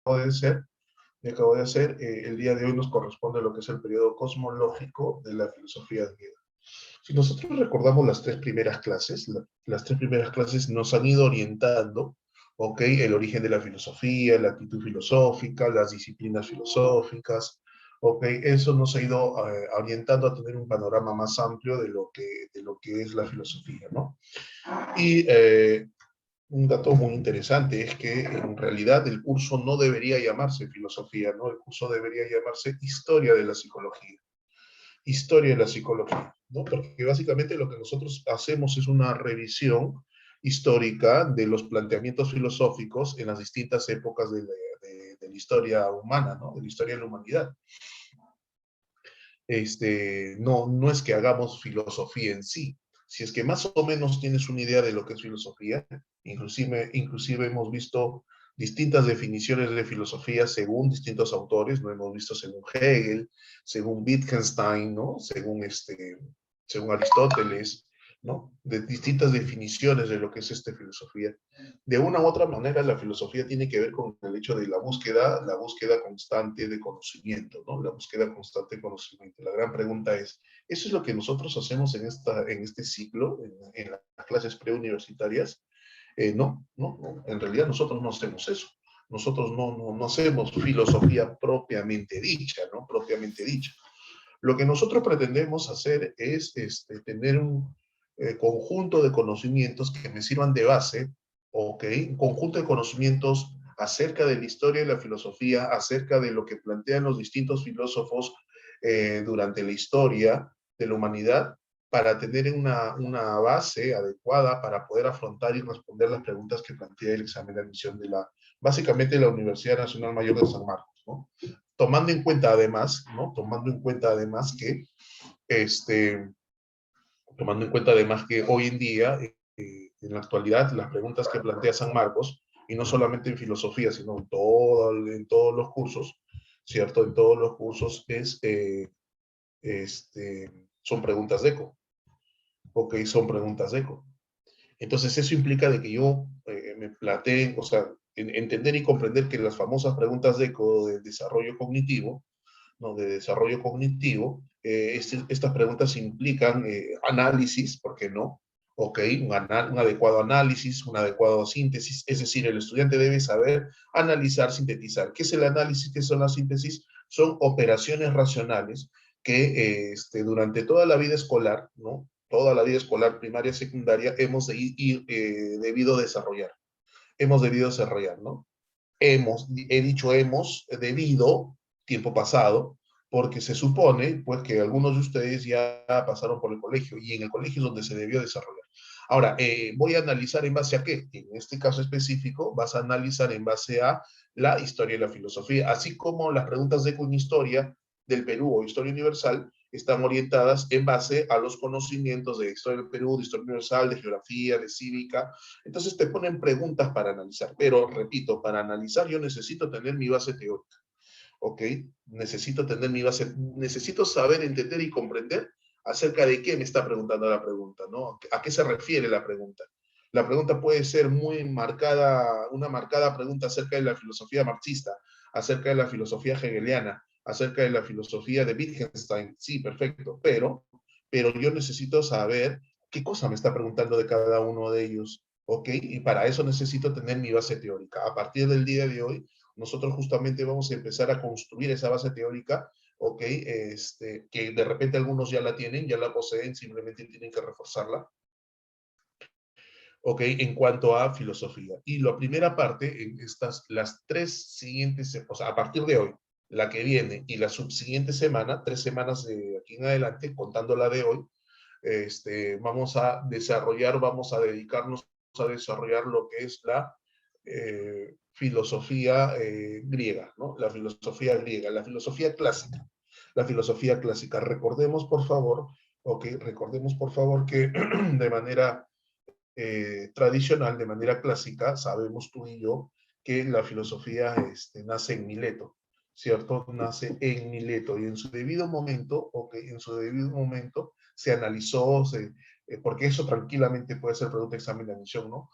de hacer, el día de hoy nos corresponde lo que es el periodo cosmológico de la filosofía griega. Si nosotros recordamos las tres primeras clases, las tres primeras clases nos han ido orientando, ¿ok? El origen de la filosofía, la actitud filosófica, las disciplinas filosóficas, ¿ok? Eso nos ha ido orientando a tener un panorama más amplio de lo que es la filosofía, ¿no? Y un dato muy interesante es que en realidad el curso no debería llamarse filosofía, ¿no? El curso debería llamarse historia de la psicología. Historia de la psicología, ¿no? Porque básicamente lo que nosotros hacemos es una revisión histórica de los planteamientos filosóficos en las distintas épocas de la historia humana, ¿no? De la historia de la humanidad. No es que hagamos filosofía en sí. Si es que más o menos tienes una idea de lo que es filosofía, inclusive hemos visto distintas definiciones de filosofía según distintos autores, ¿no? Hemos visto según Hegel, según Wittgenstein, ¿no? Según Aristóteles, ¿no? De distintas definiciones de lo que es filosofía. De una u otra manera, la filosofía tiene que ver con el hecho de la búsqueda constante de conocimiento, ¿no? La búsqueda constante de conocimiento. La gran pregunta es, ¿eso es lo que nosotros hacemos en este ciclo, en las clases preuniversitarias? No, en realidad nosotros no hacemos eso. Nosotros no hacemos filosofía propiamente dicha, ¿no? Propiamente dicha. Lo que nosotros pretendemos hacer es tener un conjunto de conocimientos que me sirvan de base, ¿ok? Un conjunto de conocimientos acerca de la historia y la filosofía, acerca de lo que plantean los distintos filósofos durante la historia de la humanidad, para tener una base adecuada para poder afrontar y responder las preguntas que plantea el examen de admisión básicamente de la Universidad Nacional Mayor de San Marcos, ¿no? Tomando en cuenta además, ¿no? Este, Tomando en cuenta además que hoy en día, en la actualidad, las preguntas que plantea San Marcos, y no solamente en filosofía, sino en todos los cursos, ¿cierto? En todos los cursos son preguntas de eco, ok, son preguntas de eco. Entonces eso implica de que yo me plantee, o sea, entender y comprender que las famosas preguntas de eco de desarrollo cognitivo, ¿no? De desarrollo cognitivo, estas preguntas implican análisis, ¿por qué no? Ok, un adecuado análisis, una adecuada síntesis, es decir, el estudiante debe saber analizar, sintetizar. ¿Qué es el análisis? ¿Qué son las síntesis? Son operaciones racionales que durante toda la vida escolar, ¿no? Toda la vida escolar, primaria, secundaria, hemos debido desarrollar. Hemos debido desarrollar, ¿no? He dicho hemos, debido, tiempo pasado, porque se supone, pues, que algunos de ustedes ya pasaron por el colegio, y en el colegio es donde se debió desarrollar. Ahora, voy a analizar en base a qué. En este caso específico, vas a analizar en base a la historia y la filosofía, así como las preguntas de historia del Perú o historia universal están orientadas en base a los conocimientos de historia del Perú, de historia universal, de geografía, de cívica. Entonces te ponen preguntas para analizar, pero repito, para analizar yo necesito tener mi base teórica, ¿ok? Necesito saber, entender y comprender acerca de qué me está preguntando la pregunta, ¿no? ¿A qué se refiere la pregunta? La pregunta puede ser muy marcada, una marcada pregunta acerca de la filosofía marxista, acerca de la filosofía hegeliana, acerca de la filosofía de Wittgenstein. Sí, perfecto, pero yo necesito saber qué cosa me está preguntando de cada uno de ellos, ¿ok? Y para eso necesito tener mi base teórica. A partir del día de hoy, nosotros justamente vamos a empezar a construir esa base teórica, ¿ok? Que de repente algunos ya la tienen, ya la poseen, simplemente tienen que reforzarla, ¿ok? En cuanto a filosofía. Y la primera parte, en las tres siguientes, o sea, a partir de hoy, la que viene y la subsiguiente semana, 3 semanas de aquí en adelante, contando la de hoy, vamos a dedicarnos a desarrollar lo que es la filosofía griega, ¿no? La filosofía griega, la filosofía clásica. La filosofía clásica. Recordemos, por favor, recordemos, por favor, que de manera tradicional, de manera clásica, sabemos tú y yo que la filosofía nace en Mileto, ¿cierto? Nace en Mileto y en su debido momento, en su debido momento se analizó, porque eso tranquilamente puede ser producto de examen de admisión, ¿no?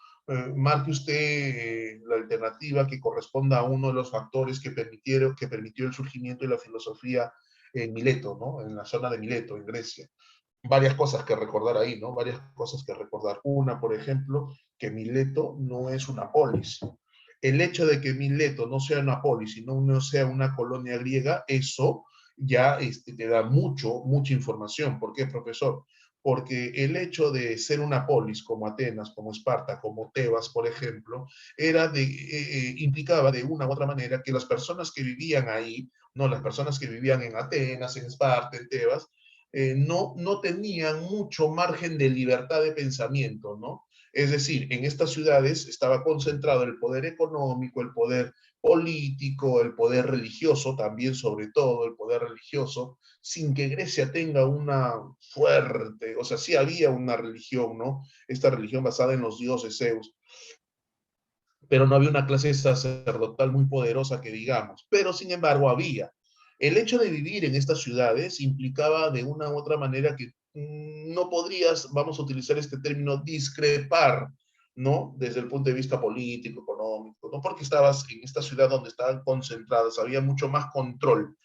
marque usted la alternativa que corresponda a uno de los factores que permitió el surgimiento de la filosofía en Mileto, ¿no? En la zona de Mileto, en Grecia. Varias cosas que recordar ahí, ¿no? Varias cosas que recordar. Una, por ejemplo, que Mileto no es una polis. El hecho de que Mileto no sea una polis, sino no sea una colonia griega, eso ya te da mucha información. ¿Por qué, profesor? Porque el hecho de ser una polis como Atenas, como Esparta, como Tebas, por ejemplo, implicaba de una u otra manera que las personas que vivían ahí, no las personas que vivían en Atenas, en Esparta, en Tebas, no tenían mucho margen de libertad de pensamiento, ¿no? Es decir, en estas ciudades estaba concentrado el poder económico, el poder político, el poder religioso, también sobre todo el poder religioso, sin que Grecia tenga una fuerte, o sea, sí había una religión, ¿no? Esta religión basada en los dioses Zeus, pero no había una clase sacerdotal muy poderosa que digamos, pero sin embargo había. El hecho de vivir en estas ciudades implicaba de una u otra manera que no podrías, vamos a utilizar este término, discrepar, ¿no? Desde el punto de vista político, económico, ¿no? Porque estabas en esta ciudad donde estaban concentradas, había mucho más control.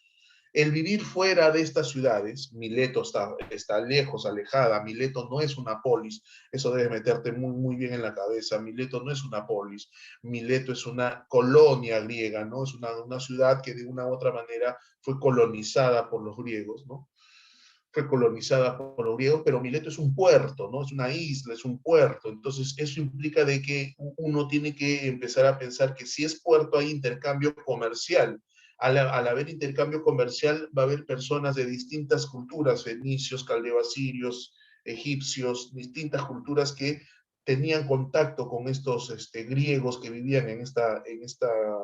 El vivir fuera de estas ciudades, Mileto está lejos, alejada, Mileto no es una polis, eso debe meterte muy bien en la cabeza, Mileto no es una polis, Mileto es una colonia griega, ¿no? Es una ciudad que de una u otra manera fue colonizada por los griegos, ¿no? Fue colonizada por los griegos, pero Mileto es un puerto, ¿no? Es una isla, es un puerto. Entonces, eso implica de que uno tiene que empezar a pensar que si es puerto hay intercambio comercial. Al haber intercambio comercial va a haber personas de distintas culturas, fenicios, caldeos, egipcios, distintas culturas que tenían contacto con estos griegos que vivían en esta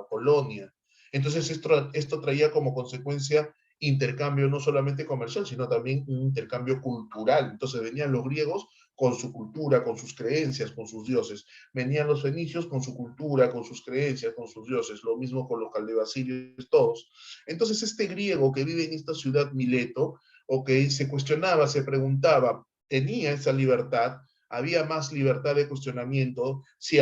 colonia. Entonces, esto traía como consecuencia intercambio no solamente comercial, sino también un intercambio cultural. Entonces venían los griegos con su cultura, con sus creencias, con sus dioses. Venían los fenicios con su cultura, con sus creencias, con sus dioses. Lo mismo con los caldeosirios, todos. Entonces este griego que vive en esta ciudad Mileto, o que se cuestionaba, se preguntaba, tenía esa libertad, había más libertad de cuestionamiento, si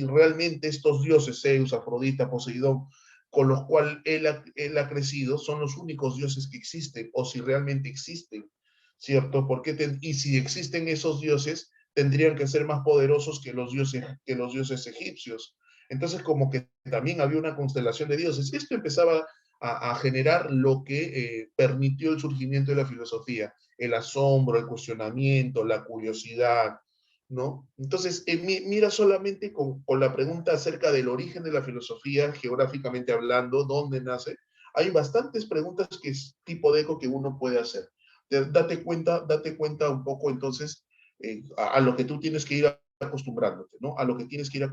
realmente estos dioses, Zeus, Afrodita, Poseidón, con los cuales él ha crecido, son los únicos dioses que existen, o si realmente existen, ¿cierto? Y si existen esos dioses, tendrían que ser más poderosos que los dioses egipcios. Entonces, como que también había una constelación de dioses. Esto empezaba a generar lo que permitió el surgimiento de la filosofía, el asombro, el cuestionamiento, la curiosidad, ¿no? Entonces, mira solamente con la pregunta acerca del origen de la filosofía, geográficamente hablando, dónde nace, hay bastantes preguntas que es tipo de eco que uno puede hacer. Date cuenta un poco entonces a lo que tú tienes que ir acostumbrándote, ¿no? A lo que tienes que ir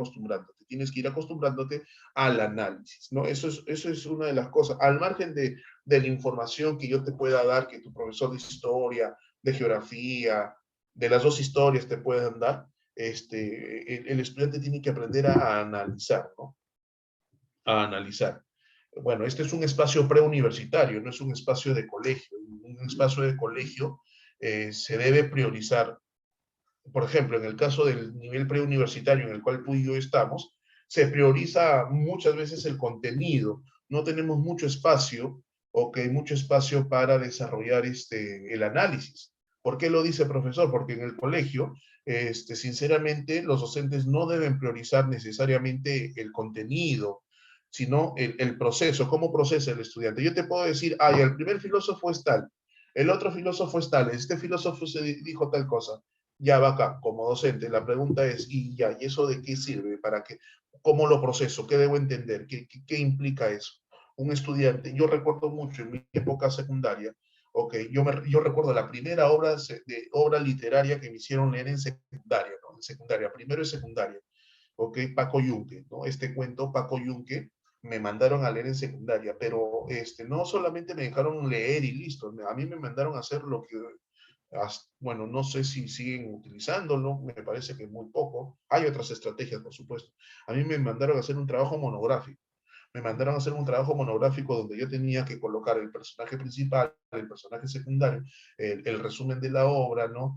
acostumbrándote al análisis, ¿no? Eso es una de las cosas, al margen de la información que yo te pueda dar, que tu profesor de historia, de geografía, de las dos historias te pueden dar, el estudiante tiene que aprender a analizar, ¿no? A analizar. Bueno, este es un espacio preuniversitario, no es un espacio de colegio. Un espacio de colegio se debe priorizar. Por ejemplo, en el caso del nivel preuniversitario en el cual tú y yo estamos, se prioriza muchas veces el contenido. No tenemos mucho espacio, mucho espacio para desarrollar el análisis. ¿Por qué lo dice el profesor? Porque en el colegio, sinceramente, los docentes no deben priorizar necesariamente el contenido, sino el proceso, cómo procesa el estudiante. Yo te puedo decir, el primer filósofo es tal, el otro filósofo es tal, este filósofo se dijo tal cosa. Ya va acá, como docente, la pregunta es, ¿y eso de qué sirve? ¿Para qué? ¿Cómo lo proceso? ¿Qué debo entender? ¿Qué implica eso? Un estudiante, yo recuerdo mucho en mi época secundaria, yo recuerdo la primera obra literaria que me hicieron leer en secundaria, ¿no? En secundaria, primero de secundaria, Paco Yunque, ¿no? Este cuento, Paco Yunque, me mandaron a leer en secundaria, pero no solamente me dejaron leer y listo, a mí me mandaron a hacer lo que bueno, no sé si siguen utilizándolo, me parece que muy poco. Hay otras estrategias, por supuesto. A mí me mandaron a hacer un trabajo monográfico. Me mandaron a hacer un trabajo monográfico donde yo tenía que colocar el personaje principal, el personaje secundario, el resumen de la obra, ¿no?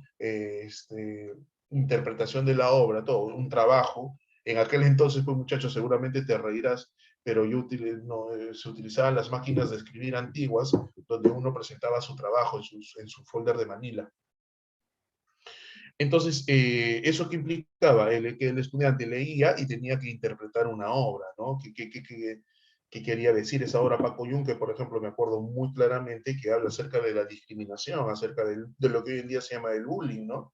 interpretación de la obra, todo, un trabajo. En aquel entonces, pues muchachos, seguramente te reirás, pero no, se utilizaban las máquinas de escribir antiguas, donde uno presentaba su trabajo en su folder de Manila. Entonces, ¿eso qué implicaba? Que el estudiante leía y tenía que interpretar una obra, ¿no? ¿Qué quería decir esa obra Paco Yunque, por ejemplo? Me acuerdo muy claramente que habla acerca de la discriminación, acerca de lo que hoy en día se llama el bullying, ¿no?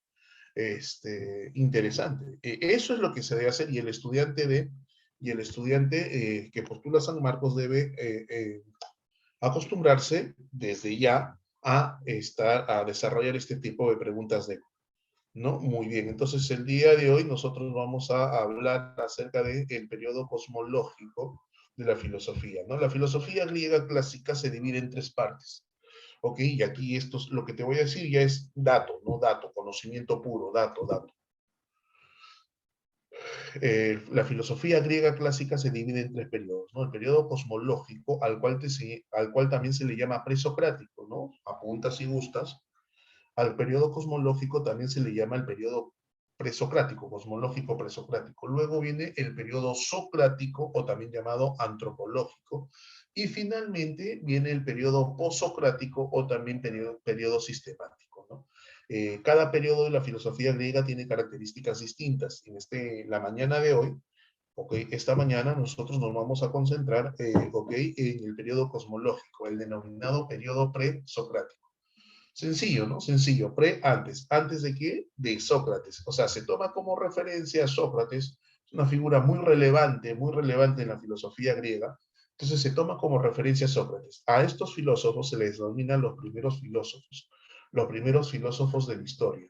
Interesante. Eso es lo que se debe hacer y el estudiante que postula San Marcos debe acostumbrarse desde ya a desarrollar este tipo de preguntas de ¿no? Muy bien, entonces el día de hoy nosotros vamos a hablar acerca del periodo cosmológico de la filosofía, ¿no? La filosofía griega clásica se divide en tres partes, ¿ok? Y aquí lo que te voy a decir ya es dato, no dato, conocimiento puro, dato. La filosofía griega clásica se divide en tres periodos, ¿no? El periodo cosmológico, al cual también se le llama presocrático, ¿no? Apuntas si gustas. Al periodo cosmológico también se le llama el periodo presocrático, cosmológico presocrático. Luego viene el periodo socrático, o también llamado antropológico. Y finalmente viene el periodo posocrático, o también periodo sistemático, ¿no? Cada periodo de la filosofía griega tiene características distintas. La mañana de hoy, okay, esta mañana nosotros nos vamos a concentrar okay, en el periodo cosmológico, el denominado periodo presocrático. Sencillo, ¿no? Sencillo. Antes. ¿Antes de qué? De Sócrates. O sea, se toma como referencia a Sócrates, es una figura muy relevante en la filosofía griega. Entonces se toma como referencia a Sócrates. A estos filósofos se les denominan los primeros filósofos de la historia.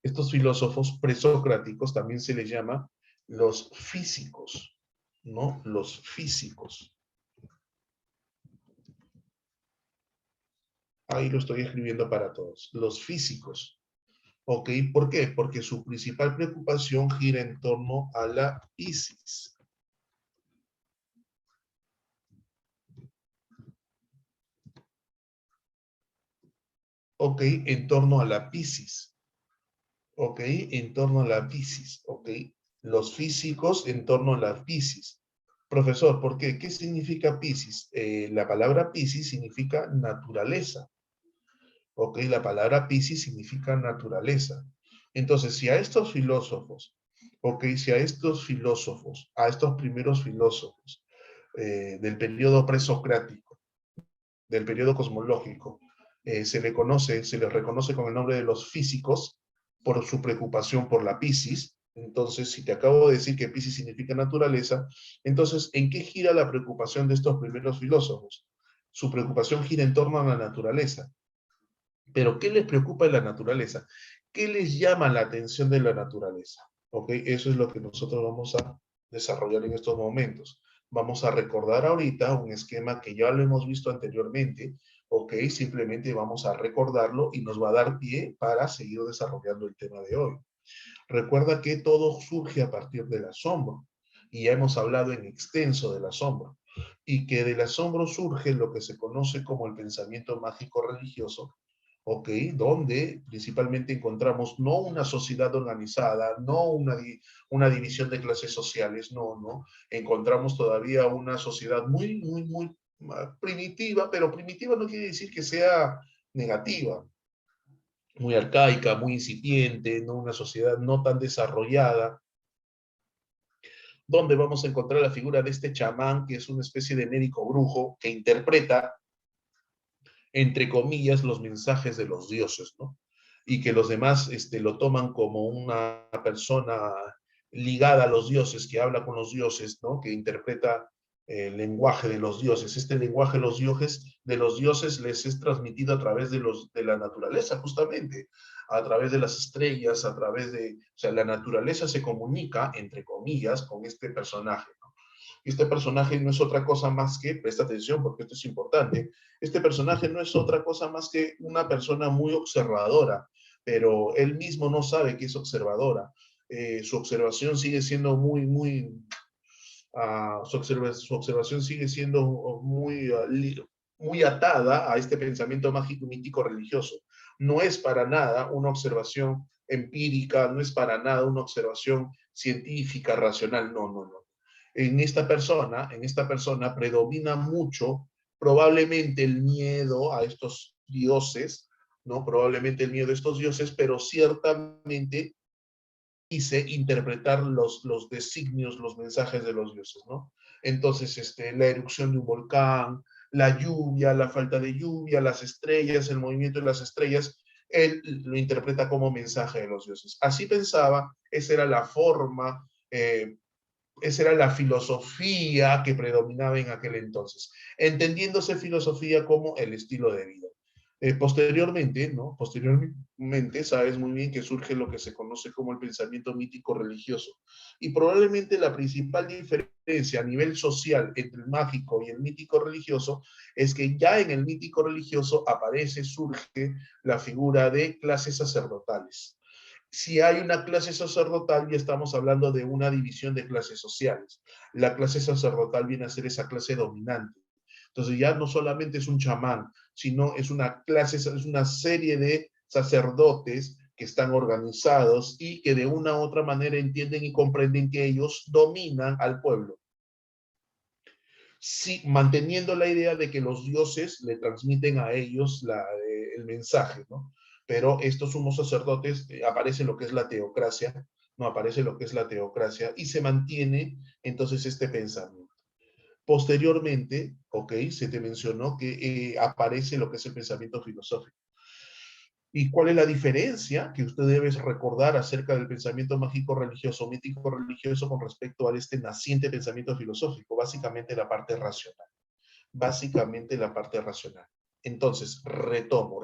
Estos filósofos presocráticos también se les llama los físicos, ¿no? Los físicos. Ahí lo estoy escribiendo para todos. Los físicos. ¿Ok? ¿Por qué? Porque su principal preocupación gira en torno a la Piscis. ¿Ok? En torno a la Piscis. ¿Ok? En torno a la Piscis. ¿Ok? Los físicos en torno a la Piscis. Profesor, ¿por qué? ¿Qué significa Piscis? La palabra Piscis significa naturaleza. ¿Ok? La palabra Piscis significa naturaleza. Entonces, si a estos filósofos, ¿ok? Si a estos filósofos, a estos primeros filósofos, del periodo presocrático, del periodo cosmológico, se les reconoce con el nombre de los físicos por su preocupación por la Piscis. Entonces, si te acabo de decir que Piscis significa naturaleza, entonces, ¿en qué gira la preocupación de estos primeros filósofos? Su preocupación gira en torno a la naturaleza. Pero, ¿qué les preocupa de la naturaleza? ¿Qué les llama la atención de la naturaleza? ¿Ok? Eso es lo que nosotros vamos a desarrollar en estos momentos. Vamos a recordar ahorita un esquema que ya lo hemos visto anteriormente, ¿ok? Simplemente vamos a recordarlo y nos va a dar pie para seguir desarrollando el tema de hoy. Recuerda que todo surge a partir del asombro, y ya hemos hablado en extenso del asombro, y que del asombro surge lo que se conoce como el pensamiento mágico religioso, ¿ok? Donde principalmente encontramos no una sociedad organizada, no una división de clases sociales, no. Encontramos todavía una sociedad muy primitiva, pero primitiva no quiere decir que sea negativa, muy arcaica, muy incipiente, ¿no? Una sociedad no tan desarrollada, donde vamos a encontrar la figura de este chamán, que es una especie de médico brujo que interpreta, entre comillas, los mensajes de los dioses, ¿no? Y que los demás lo toman como una persona ligada a los dioses, que habla con los dioses, ¿no? Que interpreta el lenguaje de los dioses. Este lenguaje de los dioses les es transmitido a través de la naturaleza, justamente, a través de las estrellas, o sea, la naturaleza se comunica, entre comillas, con este personaje, ¿no? Este personaje no es otra cosa más que, presta atención porque esto es importante, este personaje no es otra cosa más que una persona muy observadora, pero él mismo no sabe que es observadora. Su observación sigue siendo su observación sigue siendo muy atada a este pensamiento mágico, mítico, religioso. No es para nada una observación empírica, no es para nada una observación científica, racional, no, no, no. En esta persona predomina mucho probablemente el miedo a estos dioses, ¿no? Probablemente el miedo a estos dioses, pero ciertamente quise interpretar los designios, los mensajes de los dioses, ¿no? Entonces, la erupción de un volcán, la lluvia, la falta de lluvia, las estrellas, el movimiento de las estrellas, él lo interpreta como mensaje de los dioses. Así pensaba, esa era la forma, esa era la filosofía que predominaba en aquel entonces, entendiéndose filosofía como el estilo de vida. Posteriormente, ¿no? Posteriormente, sabes muy bien que surge lo que se conoce como el pensamiento mítico religioso. Y probablemente la principal diferencia a nivel social entre el mágico y el mítico religioso es que ya en el mítico religioso surge la figura de clases sacerdotales. Si hay una clase sacerdotal, ya estamos hablando de una división de clases sociales. La clase sacerdotal viene a ser esa clase dominante. Entonces ya no solamente es un chamán, sino es una clase, es una serie de sacerdotes que están organizados y que de una u otra manera entienden y comprenden que ellos dominan al pueblo. Sí, manteniendo la idea de que los dioses le transmiten a ellos el mensaje, ¿no? Pero estos sumos sacerdotes, aparece lo que es la teocracia, no aparece lo que es la teocracia, y se mantiene entonces este pensamiento. Posteriormente, ok, se te mencionó que aparece lo que es el pensamiento filosófico. ¿Y cuál es la diferencia que usted debe recordar acerca del pensamiento mágico religioso, mítico religioso con respecto a este naciente pensamiento filosófico? Básicamente la parte racional. Básicamente la parte racional. Entonces, retomo.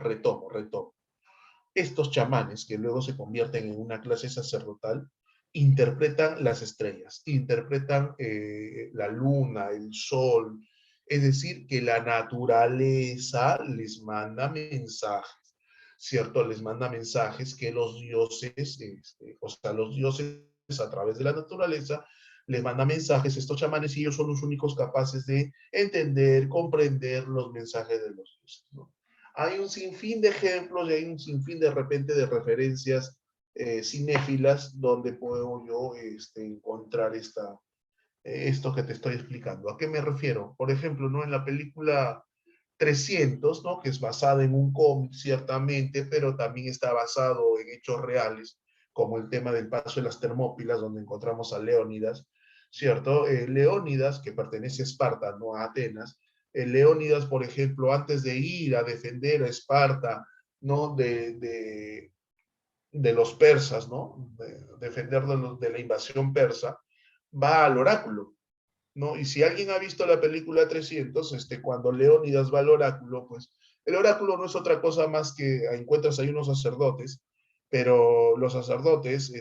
Estos chamanes, que luego se convierten en una clase sacerdotal, interpretan las estrellas, interpretan la luna, el sol, es decir, que la naturaleza les manda mensajes, ¿cierto? Les manda mensajes que los dioses, o sea, los dioses a través de la naturaleza, les manda mensajes, estos chamanes, y ellos son los únicos capaces de entender, comprender los mensajes de los dioses, ¿no? Hay un sinfín de ejemplos y hay un sinfín de repente de referencias cinéfilas donde puedo yo encontrar esto que te estoy explicando. ¿A qué me refiero? Por ejemplo, ¿no? En la película 300, ¿no? Que es basada en un cómic, ciertamente, pero también está basado en hechos reales, como el tema del paso de las Termópilas, donde encontramos a Leónidas, ¿cierto? Leónidas, que pertenece a Esparta, no a Atenas. Leónidas, por ejemplo, antes de ir a defender a Esparta, ¿no? De los persas, ¿no? Defender de la invasión persa, va al oráculo, ¿no? Y si alguien ha visto la película 300, cuando Leónidas va al oráculo, pues el oráculo no es otra cosa más que encuentras ahí unos sacerdotes, pero los sacerdotes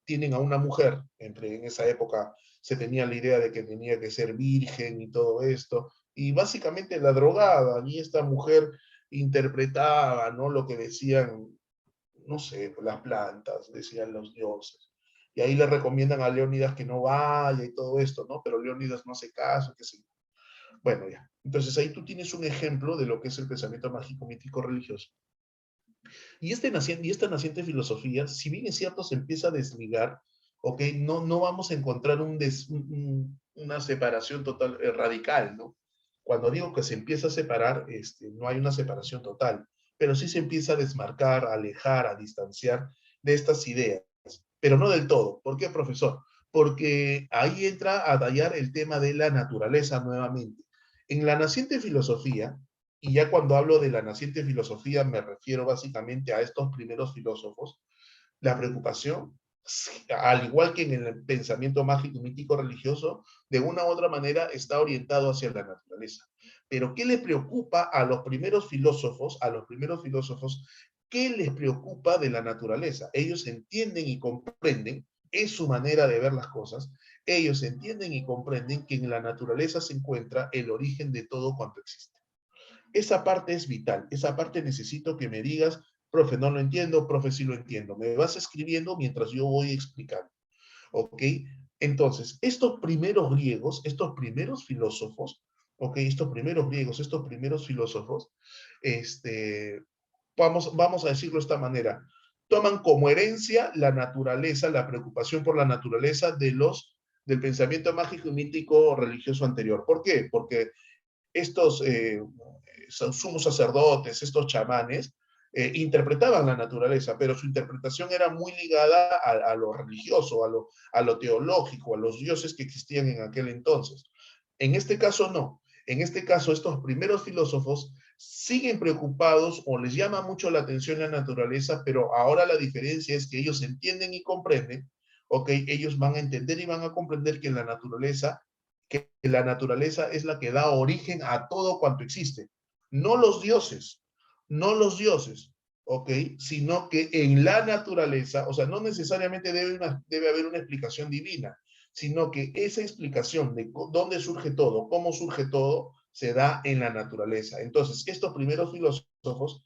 tienen a una mujer, en esa época se tenía la idea de que tenía que ser virgen y todo esto, y básicamente la drogaban, y esta mujer interpretaba, ¿no? Lo que decían, no sé, las plantas, decían los dioses. Y ahí le recomiendan a Leónidas que no vaya y todo esto, ¿no? Pero Leónidas no hace caso, qué sé yo. Bueno, ya. Entonces ahí tú tienes un ejemplo de lo que es el pensamiento mágico, mítico, religioso. Y esta naciente filosofía, si bien es cierto, se empieza a desligar, ¿ok? No vamos a encontrar una separación total, radical, ¿no? Cuando digo que se empieza a separar, no hay una separación total, pero sí se empieza a desmarcar, a alejar, a distanciar de estas ideas, pero no del todo. ¿Por qué, profesor? Porque ahí entra a tallar el tema de la naturaleza nuevamente. En la naciente filosofía, y ya cuando hablo de la naciente filosofía me refiero básicamente a estos primeros filósofos, la preocupación, al igual que en el pensamiento mágico, mítico, religioso, de una u otra manera está orientado hacia la naturaleza. Pero ¿qué les preocupa a los primeros filósofos? A los primeros filósofos, ¿qué les preocupa de la naturaleza? Ellos entienden y comprenden, es su manera de ver las cosas, ellos entienden y comprenden que en la naturaleza se encuentra el origen de todo cuanto existe. Esa parte es vital, esa parte necesito que me digas, profe, no lo entiendo, profe, sí lo entiendo. Me vas escribiendo mientras yo voy explicando, ¿ok? Entonces, estos primeros griegos, estos primeros filósofos, ¿ok? Estos primeros griegos, estos primeros filósofos, vamos a decirlo de esta manera, toman como herencia la naturaleza, la preocupación por la naturaleza del pensamiento mágico y mítico religioso anterior. ¿Por qué? Porque estos sumos sacerdotes, estos chamanes, interpretaban la naturaleza, pero su interpretación era muy ligada a lo religioso, a lo teológico, a los dioses que existían en aquel entonces. En este caso no. En este caso, estos primeros filósofos siguen preocupados o les llama mucho la atención la naturaleza, pero ahora la diferencia es que ellos entienden y comprenden, ok, ellos van a entender y van a comprender que la naturaleza es la que da origen a todo cuanto existe. No los dioses, no los dioses, ¿ok? Sino que en la naturaleza, o sea, no necesariamente debe haber una explicación divina, sino que esa explicación de dónde surge todo, cómo surge todo, se da en la naturaleza. Entonces, estos primeros filósofos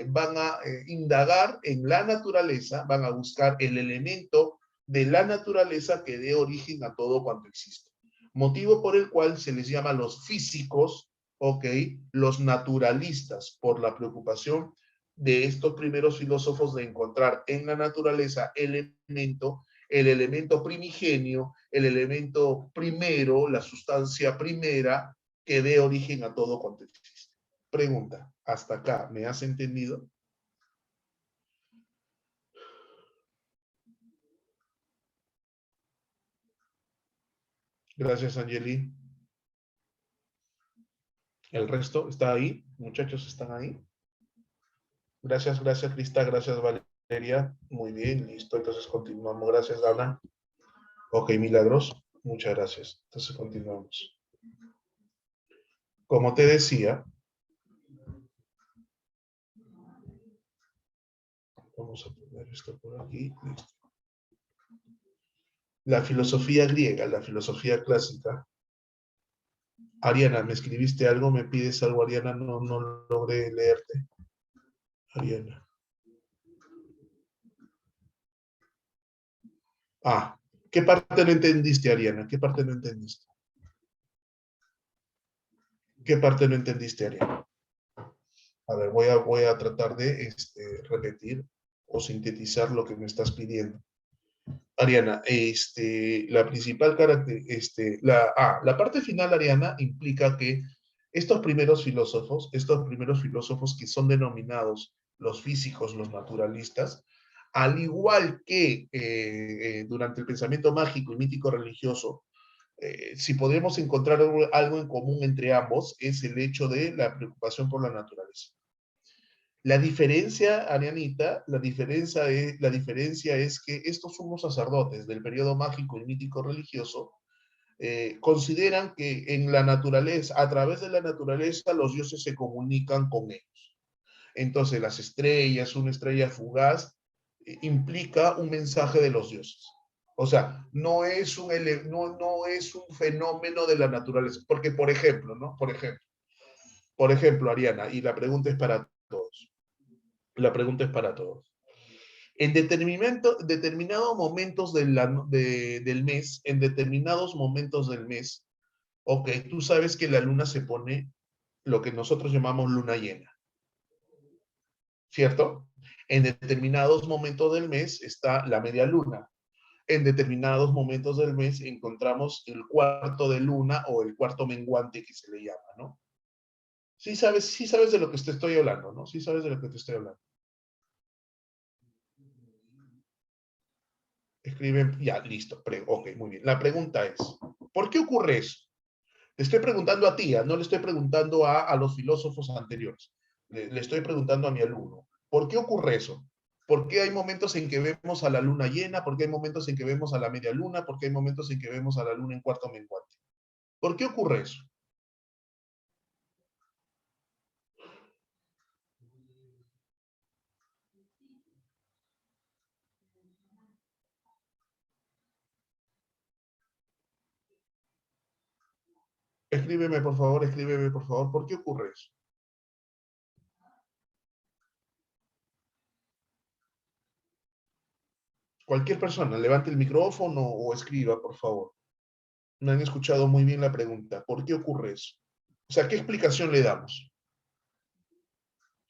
van a indagar en la naturaleza, van a buscar el elemento de la naturaleza que dé origen a todo cuanto existe. Motivo por el cual se les llama los físicos, ¿ok? Los naturalistas, por la preocupación de estos primeros filósofos de encontrar en la naturaleza el elemento primigenio, el elemento primero, la sustancia primera que dé origen a todo cuanto existe. Pregunta, ¿hasta acá me has entendido? Gracias, Angeli. ¿El resto está ahí? ¿Muchachos están ahí? Gracias, gracias, Crista. Gracias, Valeria. Muy bien, listo. Entonces continuamos. Gracias, Dana. Ok, Milagros. Muchas gracias. Entonces continuamos. Como te decía, vamos a poner esto por aquí. Listo. La filosofía griega, la filosofía clásica. Ariana, ¿me escribiste algo? ¿Me pides algo, Ariana? No, no logré leerte. Ariana. Ah, ¿qué parte no entendiste, Ariana? ¿Qué parte no entendiste? ¿Qué parte no entendiste, Ariana? A ver, voy a tratar de repetir o sintetizar lo que me estás pidiendo. Ariana, la principal la parte final, Ariana, implica que estos primeros filósofos que son denominados los físicos, los naturalistas, al igual que durante el pensamiento mágico y mítico religioso, si podemos encontrar algo en común entre ambos, es el hecho de la preocupación por la naturaleza. La diferencia, Arianita, la diferencia es que estos sumos sacerdotes del periodo mágico y mítico religioso consideran que en la naturaleza, a través de la naturaleza, los dioses se comunican con ellos. Entonces, las estrellas, una estrella fugaz, implica un mensaje de los dioses. O sea, no es un fenómeno de la naturaleza. Porque, por ejemplo, ¿no? Por ejemplo, Ariana, y la pregunta es para todos. La pregunta es para todos. En determinados momentos del mes, en determinados momentos del mes, ok, tú sabes que la luna se pone lo que nosotros llamamos luna llena, ¿cierto? En determinados momentos del mes está la media luna. En determinados momentos del mes encontramos el cuarto de luna o el cuarto menguante que se le llama, ¿no? Sí sabes de lo que te estoy hablando, ¿no? Sí sabes de lo que te estoy hablando. Escriben, ya, listo. Ok, muy bien. La pregunta es, ¿por qué ocurre eso? Le estoy preguntando a ti, no le estoy preguntando a los filósofos anteriores. Le estoy preguntando a mi alumno. ¿Por qué ocurre eso? ¿Por qué hay momentos en que vemos a la luna llena? ¿Por qué hay momentos en que vemos a la media luna? ¿Por qué hay momentos en que vemos a la luna en cuarto menguante? ¿Por qué ocurre eso? Escríbeme por favor, ¿por qué ocurre eso? Cualquier persona, levante el micrófono o escriba, por favor. No han escuchado muy bien la pregunta. ¿Por qué ocurre eso? O sea, ¿qué explicación le damos?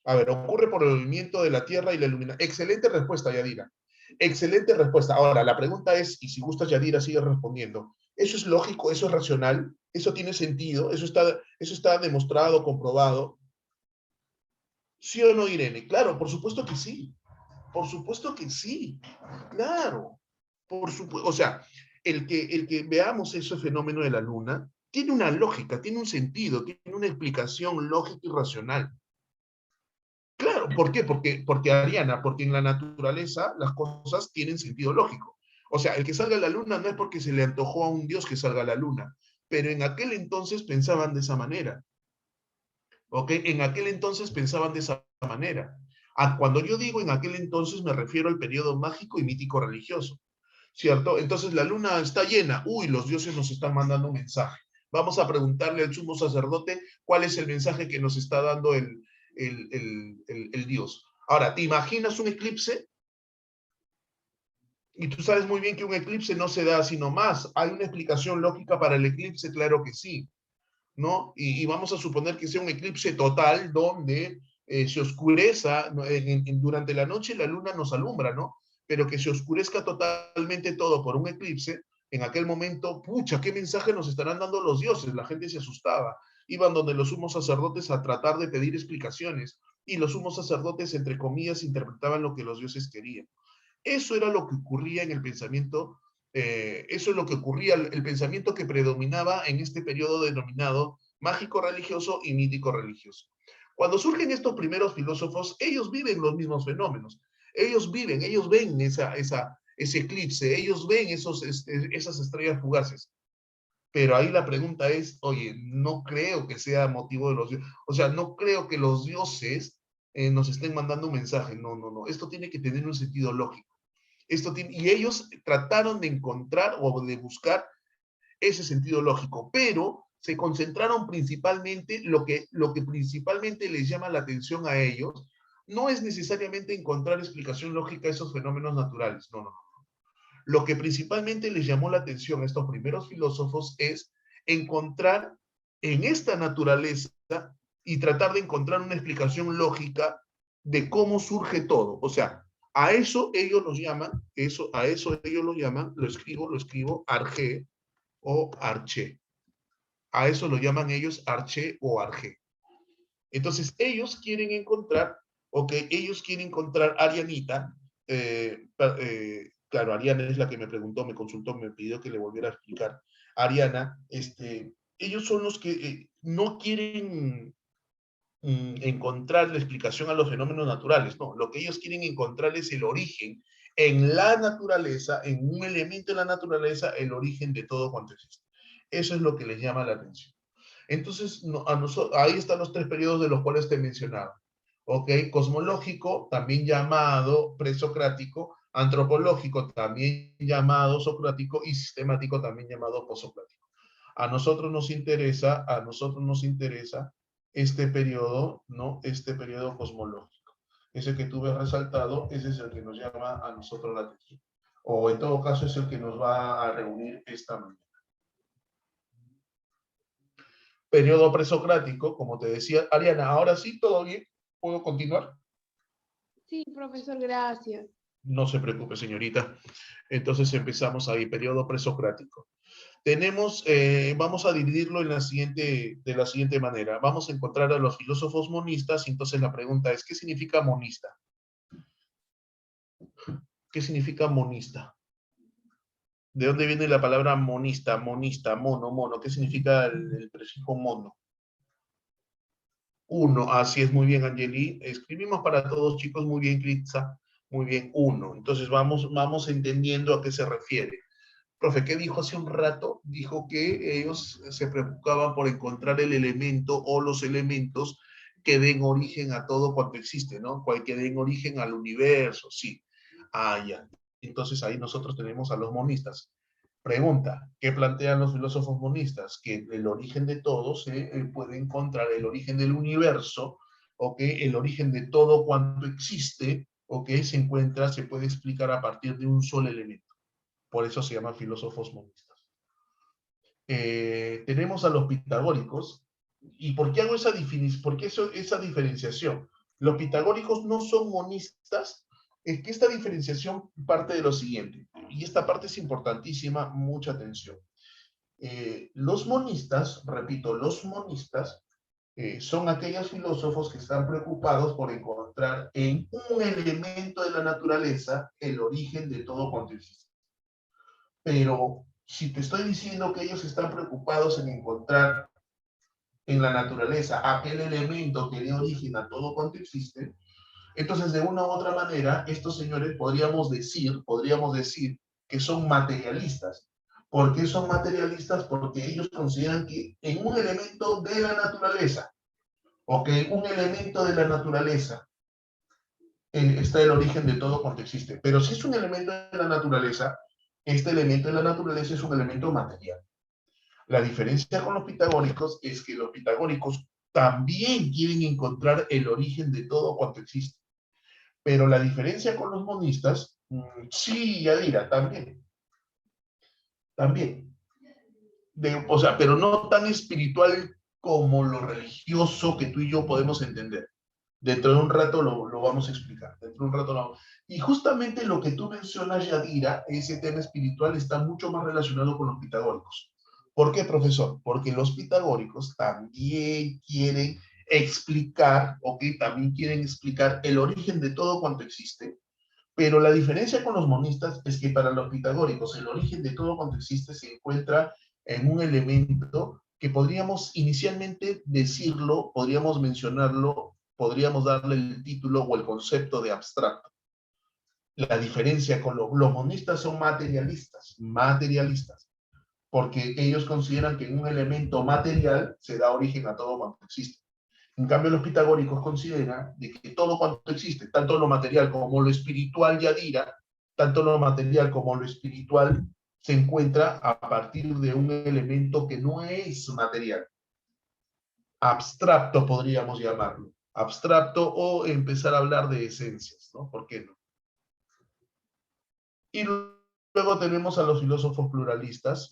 A ver, ocurre por el movimiento de la Tierra y la iluminación. Excelente respuesta, Yadira. Excelente respuesta. Ahora, la pregunta es, y si gustas, Yadira, sigue respondiendo. ¿Eso es lógico? ¿Eso es racional? ¿Eso tiene sentido? Eso está demostrado, comprobado? ¿Sí o no, Irene? Claro, por supuesto que sí. Por supuesto que sí. Claro. Por supuesto. O sea, el que veamos ese fenómeno de la luna tiene una lógica, tiene un sentido, tiene una explicación lógica y racional. Claro, ¿por qué? Porque Ariana, porque en la naturaleza las cosas tienen sentido lógico. O sea, el que salga a la luna no es porque se le antojó a un dios que salga a la luna, pero en aquel entonces pensaban de esa manera, ¿ok? En aquel entonces pensaban de esa manera. Cuando yo digo en aquel entonces me refiero al periodo mágico y mítico religioso, ¿cierto? Entonces la luna está llena, uy, los dioses nos están mandando un mensaje. Vamos a preguntarle al sumo sacerdote cuál es el mensaje que nos está dando el Dios. Ahora, ¿te imaginas un eclipse? Y tú sabes muy bien que un eclipse no se da así nomás. ¿Hay una explicación lógica para el eclipse? Claro que sí, ¿no? Y vamos a suponer que sea un eclipse total donde se oscureza, ¿no? Durante la noche la luna nos alumbra, ¿no? Pero que se oscurezca totalmente todo por un eclipse, en aquel momento, pucha, ¿qué mensaje nos estarán dando los dioses? La gente se asustaba. Iban donde los sumos sacerdotes a tratar de pedir explicaciones y los sumos sacerdotes, entre comillas, interpretaban lo que los dioses querían. Eso era lo que ocurría en el pensamiento, eso es lo que ocurría, el pensamiento que predominaba en este periodo denominado mágico religioso y mítico religioso. Cuando surgen estos primeros filósofos, ellos viven los mismos fenómenos, ellos ven ese eclipse, ellos ven esas estrellas fugaces. Pero ahí la pregunta es, oye, no creo que sea motivo de los dioses, o sea, no creo que los dioses nos estén mandando un mensaje, no, no, no, esto tiene que tener un sentido lógico. Y ellos trataron de encontrar o de buscar ese sentido lógico, pero se concentraron principalmente, lo que principalmente les llama la atención a ellos, no es necesariamente encontrar explicación lógica a esos fenómenos naturales, no, no, no. Lo que principalmente les llamó la atención a estos primeros filósofos es encontrar en esta naturaleza y tratar de encontrar una explicación lógica de cómo surge todo. O sea, a eso ellos los llaman, a eso ellos lo llaman, lo escribo, arge o arche. A eso lo llaman ellos arche o arge. Entonces, ellos quieren encontrar Arianita, claro, Ariana es la que me preguntó, me consultó, me pidió que le volviera a explicar. Ariana, ellos son los que no quieren encontrar la explicación a los fenómenos naturales, no, lo que ellos quieren encontrar es el origen en la naturaleza, en un elemento de la naturaleza, el origen de todo cuanto existe. Eso es lo que les llama la atención. Entonces, ahí están los tres periodos de los cuales te mencionaba. ¿Ok? Cosmológico, también llamado presocrático, antropológico, también llamado socrático, y sistemático, también llamado posocrático. A nosotros nos interesa este periodo, ¿no? Este periodo cosmológico. Ese que tú ves resaltado, ese es el que nos llama a nosotros la atención. O en todo caso es el que nos va a reunir esta mañana. Periodo presocrático, como te decía, Ariana, ahora sí, todo bien, ¿puedo continuar? Sí, profesor, gracias. No se preocupe, señorita. Entonces empezamos ahí, periodo presocrático. Vamos a dividirlo de la siguiente manera. Vamos a encontrar a los filósofos monistas, y entonces la pregunta es, ¿qué significa monista? ¿Qué significa monista? ¿De dónde viene la palabra monista? Monista, mono, mono. ¿Qué significa el prefijo mono? Uno, así es, muy bien, Angeli. Escribimos para todos, chicos, muy bien, Critza. Muy bien, uno. Entonces vamos entendiendo a qué se refiere. Profe, ¿qué dijo hace un rato? Dijo que ellos se preocupaban por encontrar el elemento o los elementos que den origen a todo cuanto existe, ¿no? Que den origen al universo, sí. Ah, ya. Entonces ahí nosotros tenemos a los monistas. Pregunta, ¿qué plantean los filósofos monistas? Que el origen de todo se puede encontrar, el origen del universo, ¿ok? El origen de todo cuanto existe, ¿ok? Se puede explicar a partir de un solo elemento. Por eso se llaman filósofos monistas. Tenemos a los pitagóricos. ¿Y por qué hago esa diferenciación? Los pitagóricos no son monistas, es que esta diferenciación parte de lo siguiente, y esta parte es importantísima, mucha atención. Los monistas, repito, los monistas son aquellos filósofos que están preocupados por encontrar en un elemento de la naturaleza el origen de todo cuanto existe. Pero si te estoy diciendo que ellos están preocupados en encontrar en la naturaleza aquel elemento que dé origen a todo cuanto existe, entonces de una u otra manera estos señores podríamos decir que son materialistas. ¿Por qué son materialistas? Porque ellos consideran que en un elemento de la naturaleza, ok, un elemento de la naturaleza está el origen de todo cuanto existe. Pero si es un elemento de la naturaleza, este elemento de la naturaleza es un elemento material. La diferencia con los pitagóricos es que los pitagóricos también quieren encontrar el origen de todo cuanto existe. Pero la diferencia con los monistas, sí, Yadira, también. O sea, pero no tan espiritual como lo religioso que tú y yo podemos entender. Dentro de un rato lo vamos a explicar. Dentro de un rato lo... Y justamente lo que tú mencionas, Yadira, ese tema espiritual está mucho más relacionado con los pitagóricos. ¿Por qué, profesor? Porque los pitagóricos también quieren explicar, ¿ok? También quieren explicar el origen de todo cuanto existe, pero la diferencia con los monistas es que para los pitagóricos el origen de todo cuanto existe se encuentra en un elemento que podríamos inicialmente decirlo, podríamos mencionarlo, podríamos darle el título o el concepto de abstracto. La diferencia con los monistas son materialistas, porque ellos consideran que en un elemento material se da origen a todo cuanto existe. En cambio, los pitagóricos consideran de que todo cuanto existe, tanto lo material como lo espiritual, Yadira, tanto lo material como lo espiritual, se encuentra a partir de un elemento que no es material. Abstracto podríamos llamarlo. Abstracto o empezar a hablar de esencias, ¿no? ¿Por qué no? Y luego tenemos a los filósofos pluralistas,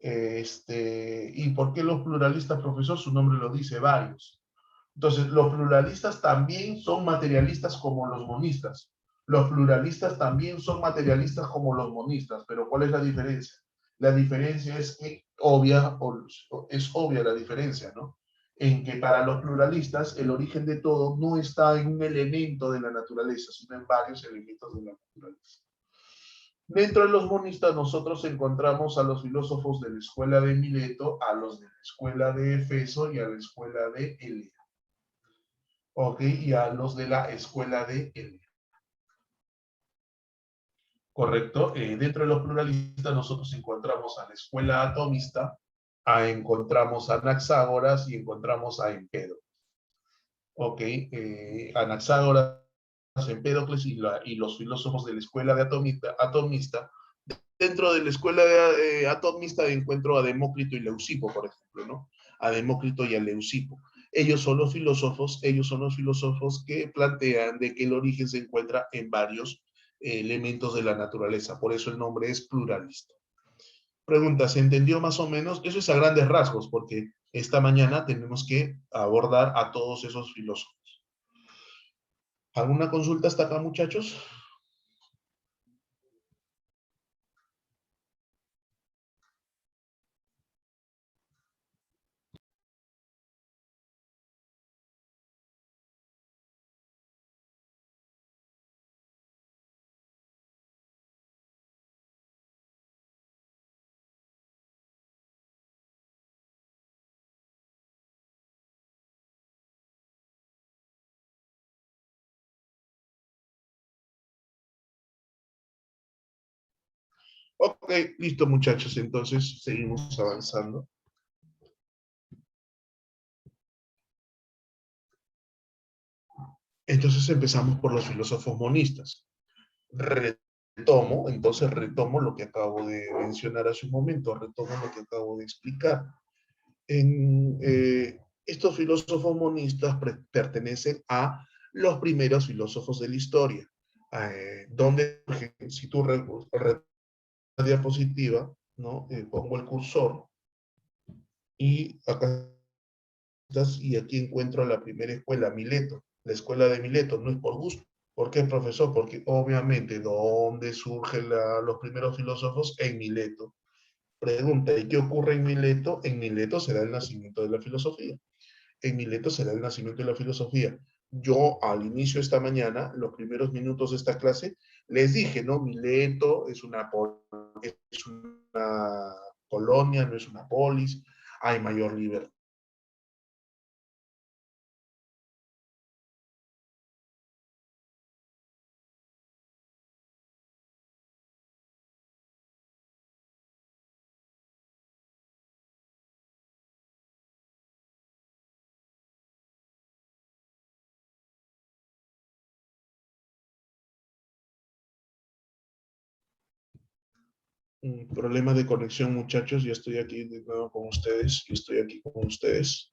¿y por qué los pluralistas, profesor? Su nombre lo dice, varios. Entonces, los pluralistas también son materialistas como los monistas. Los pluralistas también son materialistas como los monistas, pero ¿cuál es la diferencia? La diferencia es que es obvia la diferencia, ¿no? En que para los pluralistas el origen de todo no está en un elemento de la naturaleza, sino en varios elementos de la naturaleza. Dentro de los monistas nosotros encontramos a los filósofos de la escuela de Mileto, a los de la escuela de Efeso y a la escuela de Elea. Ok, y a los de la escuela de Elea. Correcto. Dentro de los pluralistas nosotros encontramos a la escuela atomista, encontramos a Anaxágoras y encontramos a Empédocles. Ok, Anaxágoras, Empédocles y los filósofos de la escuela de atomista. Dentro de la escuela de atomista encuentro a Demócrito y Leucipo, por ejemplo, ¿no? A Demócrito y a Leucipo. Ellos son los filósofos que plantean de que el origen se encuentra en varios elementos de la naturaleza. Por eso el nombre es pluralista. Pregunta, ¿se entendió más o menos? Eso es a grandes rasgos, porque esta mañana tenemos que abordar a todos esos filósofos. ¿Alguna consulta hasta acá, muchachos? Ok, listo, muchachos. Entonces seguimos avanzando. Entonces empezamos por los filósofos monistas. Retomo lo que acabo de mencionar hace un momento, retomo lo que acabo de explicar. Estos filósofos monistas pertenecen a los primeros filósofos de la historia, donde, si tú la diapositiva, ¿no? Pongo el cursor y acá y aquí encuentro la primera escuela, Mileto. La escuela de Mileto no es por gusto. ¿Por qué, profesor? Porque obviamente, ¿dónde surgen los primeros filósofos? En Mileto. Pregunta, ¿y qué ocurre en Mileto? En Mileto será el nacimiento de la filosofía. En Mileto será el nacimiento de la filosofía. Yo al inicio de esta mañana, los primeros minutos de esta clase, les dije, ¿no? Mileto es una colonia, no es una polis, hay mayor libertad. Un problema de conexión, muchachos. Ya estoy aquí de nuevo con ustedes. Y estoy aquí con ustedes.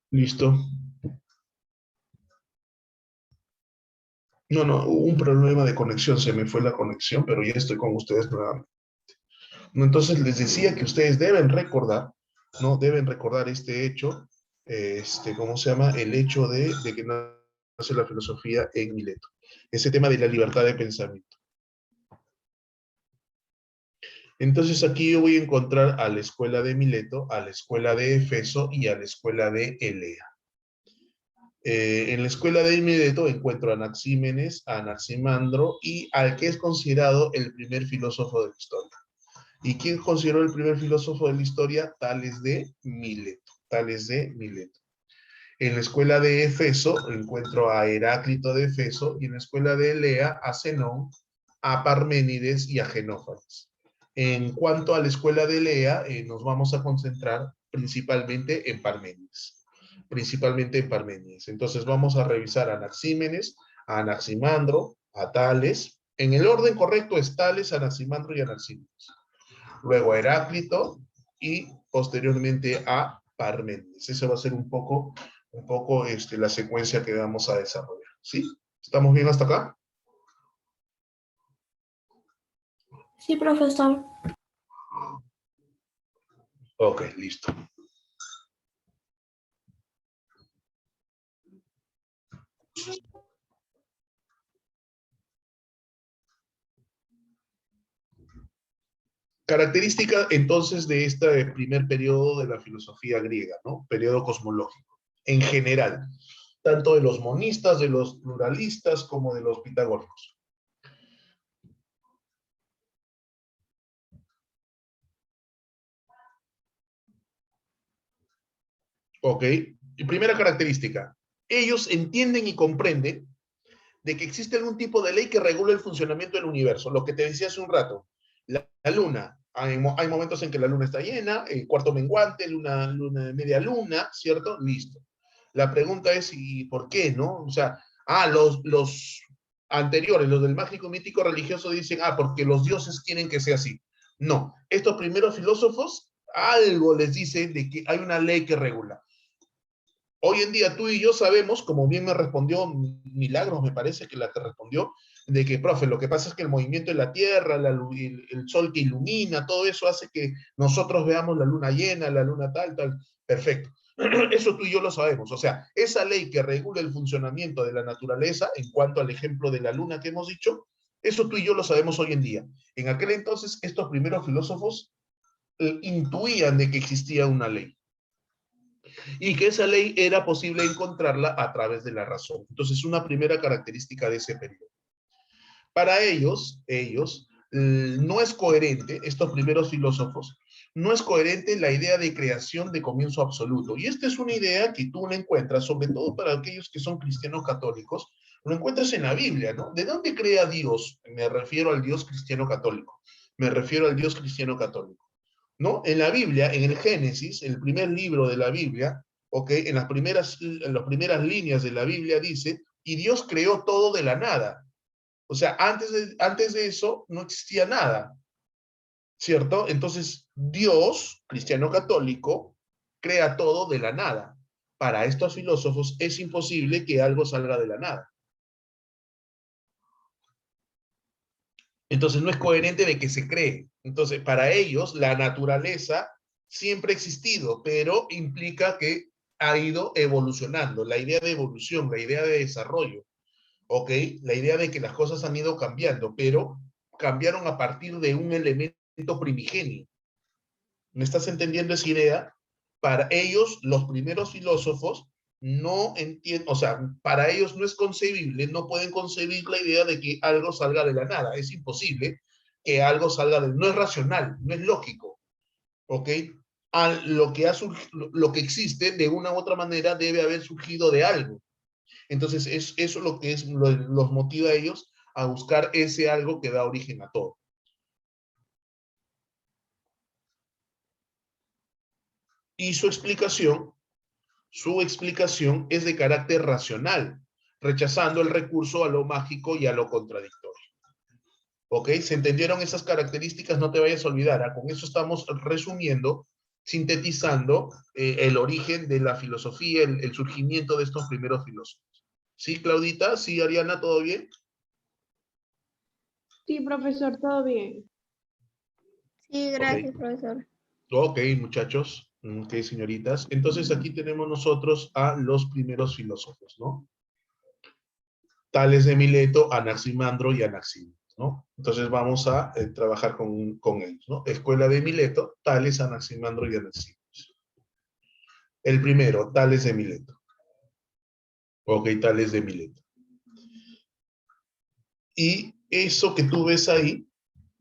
Listo. No, no, hubo un problema de conexión. Se me fue la conexión, pero ya estoy con ustedes nuevamente. ¿No? Entonces les decía que ustedes deben recordar, ¿no? Deben recordar este hecho, ¿cómo se llama? El hecho de que nace la filosofía en Mileto. Ese tema de la libertad de pensamiento. Entonces aquí yo voy a encontrar a la escuela de Mileto, a la escuela de Efeso y a la escuela de Elea. En la escuela de Mileto encuentro a Anaxímenes, a Anaximandro y al que es considerado el primer filósofo de la historia. ¿Y quién consideró el primer filósofo de la historia? Tales de Mileto. Tales de Mileto. En la escuela de Efeso encuentro a Heráclito de Efeso y en la escuela de Elea a Zenón, a Parménides y a Genófanes. En cuanto a la escuela de Elea, nos vamos a concentrar principalmente en Parménides. Principalmente en Parménides. Entonces vamos a revisar a Anaxímenes, a Anaximandro, a Tales. En el orden correcto es Tales, Anaximandro y Anaxímenes. Luego a Heráclito y posteriormente a Parménides. Esa va a ser un poco la secuencia que vamos a desarrollar. ¿Sí? ¿Estamos bien hasta acá? Sí, profesor. Ok, listo. Característica entonces de este primer periodo de la filosofía griega, ¿no? Periodo cosmológico, en general, tanto de los monistas, de los pluralistas, como de los pitagóricos. Ok, y primera característica, ellos entienden y comprenden de que existe algún tipo de ley que regula el funcionamiento del universo, lo que te decía hace un rato, la luna, hay momentos en que la luna está llena, el cuarto menguante, luna media luna, ¿cierto? Listo. La pregunta es, ¿y por qué, no? O sea, los anteriores, los del mágico mítico religioso dicen, porque los dioses quieren que sea así. No, estos primeros filósofos algo les dicen de que hay una ley que regula. Hoy en día tú y yo sabemos, como bien me respondió Milagros, me parece que la te respondió, de que, profe, lo que pasa es que el movimiento de la Tierra, el sol que ilumina, todo eso hace que nosotros veamos la luna llena, la luna tal, tal. Perfecto. Eso tú y yo lo sabemos. O sea, esa ley que regula el funcionamiento de la naturaleza, en cuanto al ejemplo de la luna que hemos dicho, eso tú y yo lo sabemos hoy en día. En aquel entonces, estos primeros filósofos intuían de que existía una ley y que esa ley era posible encontrarla a través de la razón. Entonces, una primera característica de ese periodo. Para ellos, no es coherente, estos primeros filósofos, no es coherente la idea de creación de comienzo absoluto. Y esta es una idea que tú la encuentras, sobre todo para aquellos que son cristianos católicos, lo encuentras en la Biblia, ¿no? ¿De dónde crea Dios? Me refiero al Dios cristiano católico. Me refiero al Dios cristiano católico. ¿No? En la Biblia, en el Génesis, el primer libro de la Biblia, ¿ok? En las primeras líneas de la Biblia dice, y Dios creó todo de la nada. O sea, antes de eso no existía nada, ¿cierto? Entonces, Dios, cristiano católico, crea todo de la nada. para estos filósofos es imposible que algo salga de la nada. Entonces no es coherente de que se cree. Entonces para ellos la naturaleza siempre ha existido, pero implica que ha ido evolucionando. La idea de evolución, la idea de desarrollo, ¿ok? La idea de que las cosas han ido cambiando, pero cambiaron a partir de un elemento primigenio. ¿Me estás entendiendo esa idea? Para ellos, los primeros filósofos no entienden, o sea, para ellos no es concebible, no pueden concebir la idea de que algo salga de la nada. Es imposible que algo salga de... No es racional, no es lógico, ¿ok? Lo que existe, de una u otra manera, debe haber surgido de algo. Entonces, eso lo que los motiva a ellos a buscar ese algo que da origen a todo. Y su explicación es de carácter racional, rechazando el recurso a lo mágico y a lo contradictorio. ¿Ok? ¿Se entendieron esas características? No te vayas a olvidar. Con eso estamos resumiendo, sintetizando el origen de la filosofía, el surgimiento de estos primeros filósofos. ¿Sí, Claudita? ¿Sí, Ariana? ¿Todo bien? Sí, profesor, todo bien. Sí, gracias, profesor. Ok, muchachos. Ok, señoritas. Entonces aquí tenemos nosotros a los primeros filósofos, ¿no? Tales de Mileto, Anaximandro y Anaximandro, ¿no? Entonces vamos a trabajar con ellos, ¿no? Escuela de Mileto, Tales, Anaximandro y Anaximandro. El primero, Tales de Mileto. Ok, Tales de Mileto. Y eso que tú ves ahí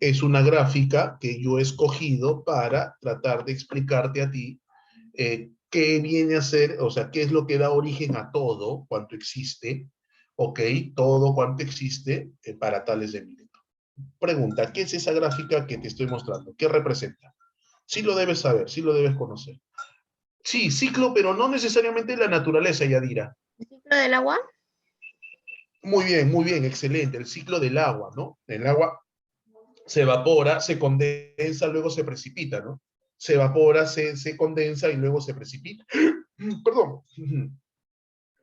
es una gráfica que yo he escogido para tratar de explicarte a ti qué viene a ser, o sea, qué es lo que da origen a todo cuanto existe, ok, todo cuanto existe para Tales de Mileto. Pregunta, ¿qué es esa gráfica que te estoy mostrando? ¿Qué representa? Sí lo debes saber, sí lo debes conocer. Sí, ciclo, pero no necesariamente la naturaleza, Yadira. ¿El ciclo del agua? Muy bien, excelente. El ciclo del agua, ¿no? El agua se evapora, se condensa, luego se precipita, ¿no? Se evapora, se condensa y luego se precipita. Perdón.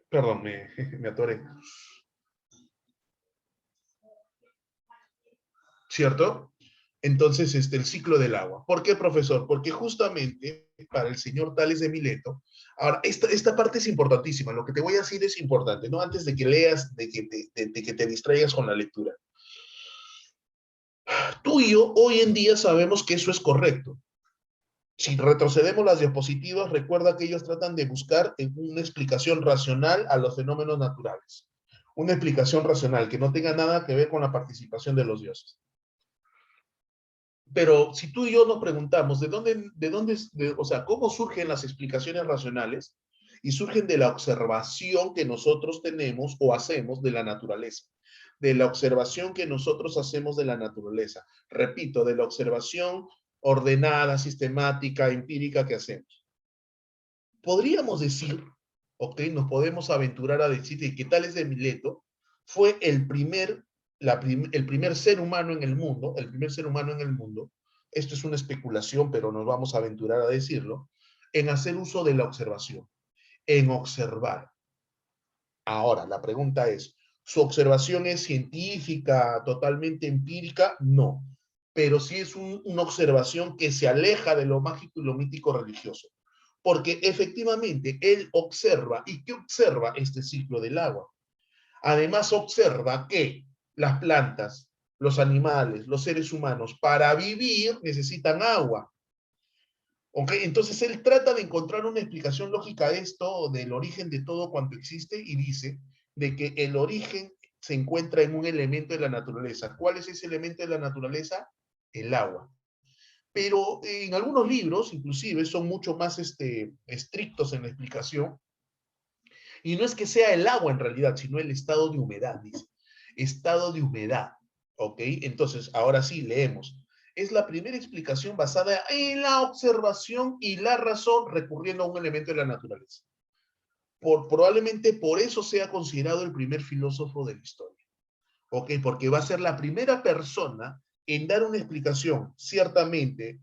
Perdón, me atoré. ¿Cierto? Entonces, el ciclo del agua. ¿Por qué, profesor? Porque justamente para el señor Tales de Mileto, ahora, esta parte es importantísima, lo que te voy a decir es importante, ¿no? Antes de que leas, de que te distraigas con la lectura. Tú y yo hoy en día sabemos que eso es correcto. Si retrocedemos las diapositivas, recuerda que ellos tratan de buscar una explicación racional a los fenómenos naturales. Una explicación racional que no tenga nada que ver con la participación de los dioses. Pero si tú y yo nos preguntamos o sea, cómo surgen las explicaciones racionales, y surgen de la observación que nosotros tenemos o hacemos de la naturaleza, de la observación que nosotros hacemos de la naturaleza. Repito, de la observación ordenada, sistemática, empírica que hacemos. Podríamos decir, ok, nos podemos aventurar a decir que Tales de Mileto fue el primer ser humano en el mundo, esto es una especulación, pero nos vamos a aventurar a decirlo, en hacer uso de la observación, en observar. Ahora, la pregunta es, ¿su observación es científica, totalmente empírica? No, pero sí es una observación que se aleja de lo mágico y lo mítico religioso, porque efectivamente él observa. ¿Y qué observa este ciclo del agua? Además observa que las plantas, los animales, los seres humanos, para vivir necesitan agua. ¿Ok? Entonces él trata de encontrar una explicación lógica a esto, del origen de todo cuanto existe, y dice de que el origen se encuentra en un elemento de la naturaleza. ¿Cuál es ese elemento de la naturaleza? El agua. Pero en algunos libros, inclusive, son mucho más estrictos en la explicación, y no es que sea el agua en realidad, sino el estado de humedad, dice. Estado de humedad, ¿ok? Entonces, ahora sí, leemos. Es la primera explicación basada en la observación y la razón recurriendo a un elemento de la naturaleza. Probablemente por eso sea considerado el primer filósofo de la historia, ¿ok? Porque va a ser la primera persona en dar una explicación ciertamente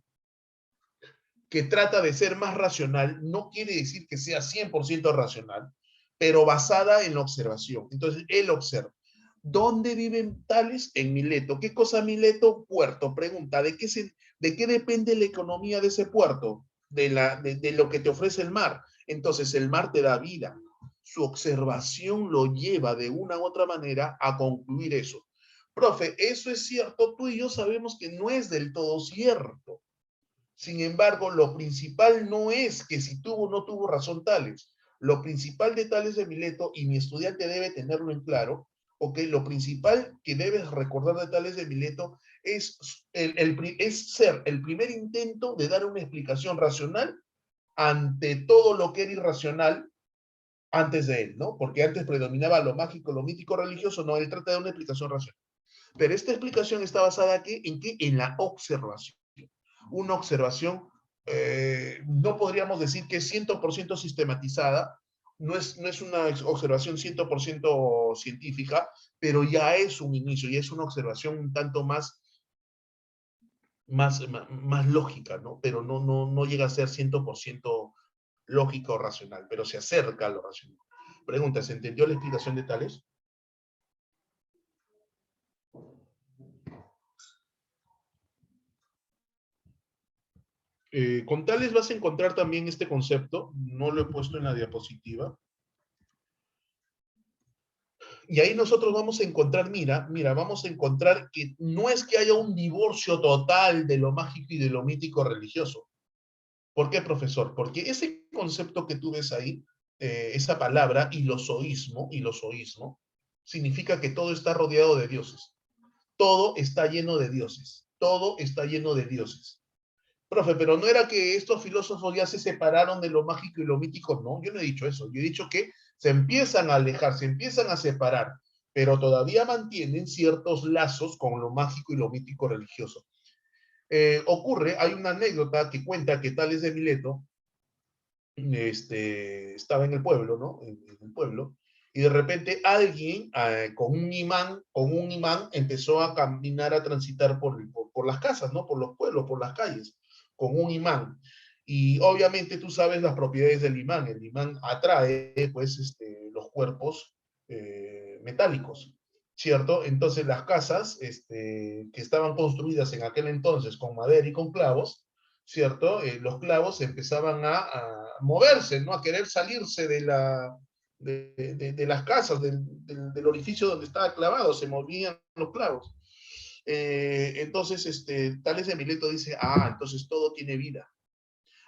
que trata de ser más racional, no quiere decir que sea 100% racional, pero basada en la observación. Entonces, él observa. ¿Dónde viven tales? En Mileto. ¿Qué cosa Mileto? Puerto. Pregunta, ¿de qué depende la economía de ese puerto? De lo que te ofrece el mar. Entonces, el mar te da vida. Su observación lo lleva de una u otra manera a concluir eso. Profe, eso es cierto, tú y yo sabemos que no es del todo cierto. Sin embargo, lo principal no es que si tuvo o no tuvo razón Tales. Lo principal de Tales de Mileto, y mi estudiante debe tenerlo en claro, ok, lo principal que debes recordar de Tales de Mileto es, es ser el primer intento de dar una explicación racional ante todo lo que era irracional antes de él, ¿no? Porque antes predominaba lo mágico, lo mítico religioso, no, él trata de una explicación racional. Pero esta explicación está basada aquí, ¿en qué? En la observación. Una observación, no podríamos decir que es 100% sistematizada, no es una observación 100% científica, pero ya es un inicio, ya es una observación un tanto más lógica, ¿no? Pero no llega a ser 100% lógica o racional, pero se acerca a lo racional. Pregunta, ¿se entendió la explicación de Tales? Con Tales vas a encontrar también este concepto, no lo he puesto en la diapositiva. Y ahí nosotros vamos a encontrar, mira, vamos a encontrar que no es que haya un divorcio total de lo mágico y de lo mítico religioso. ¿Por qué, profesor? Porque ese concepto que tú ves ahí, esa palabra, ilosoísmo, significa que todo está rodeado de dioses. Todo está lleno de dioses. Todo está lleno de dioses. Profe, pero no era que estos filósofos ya se separaron de lo mágico y lo mítico, no, yo no he dicho eso, yo he dicho que se empiezan a alejar, se empiezan a separar, pero todavía mantienen ciertos lazos con lo mágico y lo mítico religioso. Hay una anécdota que cuenta que Tales de Mileto estaba en el pueblo, ¿no? En el pueblo, y de repente alguien con un imán empezó a caminar, a transitar por las casas, ¿no? Por los pueblos, por las calles, con un imán. Y obviamente tú sabes las propiedades del imán. El imán atrae, pues, los cuerpos metálicos, ¿cierto? Entonces las casas que estaban construidas en aquel entonces con madera y con clavos, ¿cierto? Los clavos empezaban a moverse, ¿no? A querer salirse de las casas, del orificio donde estaba clavado, se movían los clavos. Entonces, Tales de Mileto dice, entonces todo tiene vida.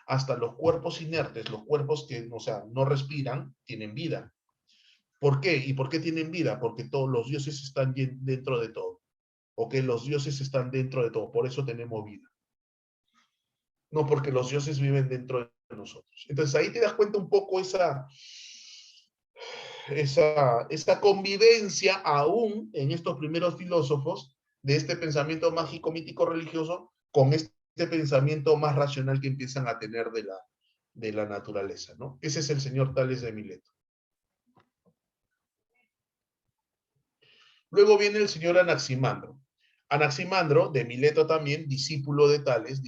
Hasta los cuerpos inertes, los cuerpos que, o sea, no respiran, tienen vida. ¿Por qué? ¿Y por qué tienen vida? Porque todos los dioses están dentro de todo. ¿Ok? Los dioses están dentro de todo, por eso tenemos vida. No porque los dioses viven dentro de nosotros. Entonces ahí te das cuenta un poco esa convivencia aún en estos primeros filósofos de este pensamiento mágico, mítico, religioso, con este pensamiento más racional que empiezan a tener de la naturaleza, ¿no? Ese es el señor Tales de Mileto. Luego viene el señor Anaximandro. Anaximandro, de Mileto también, discípulo de Tales.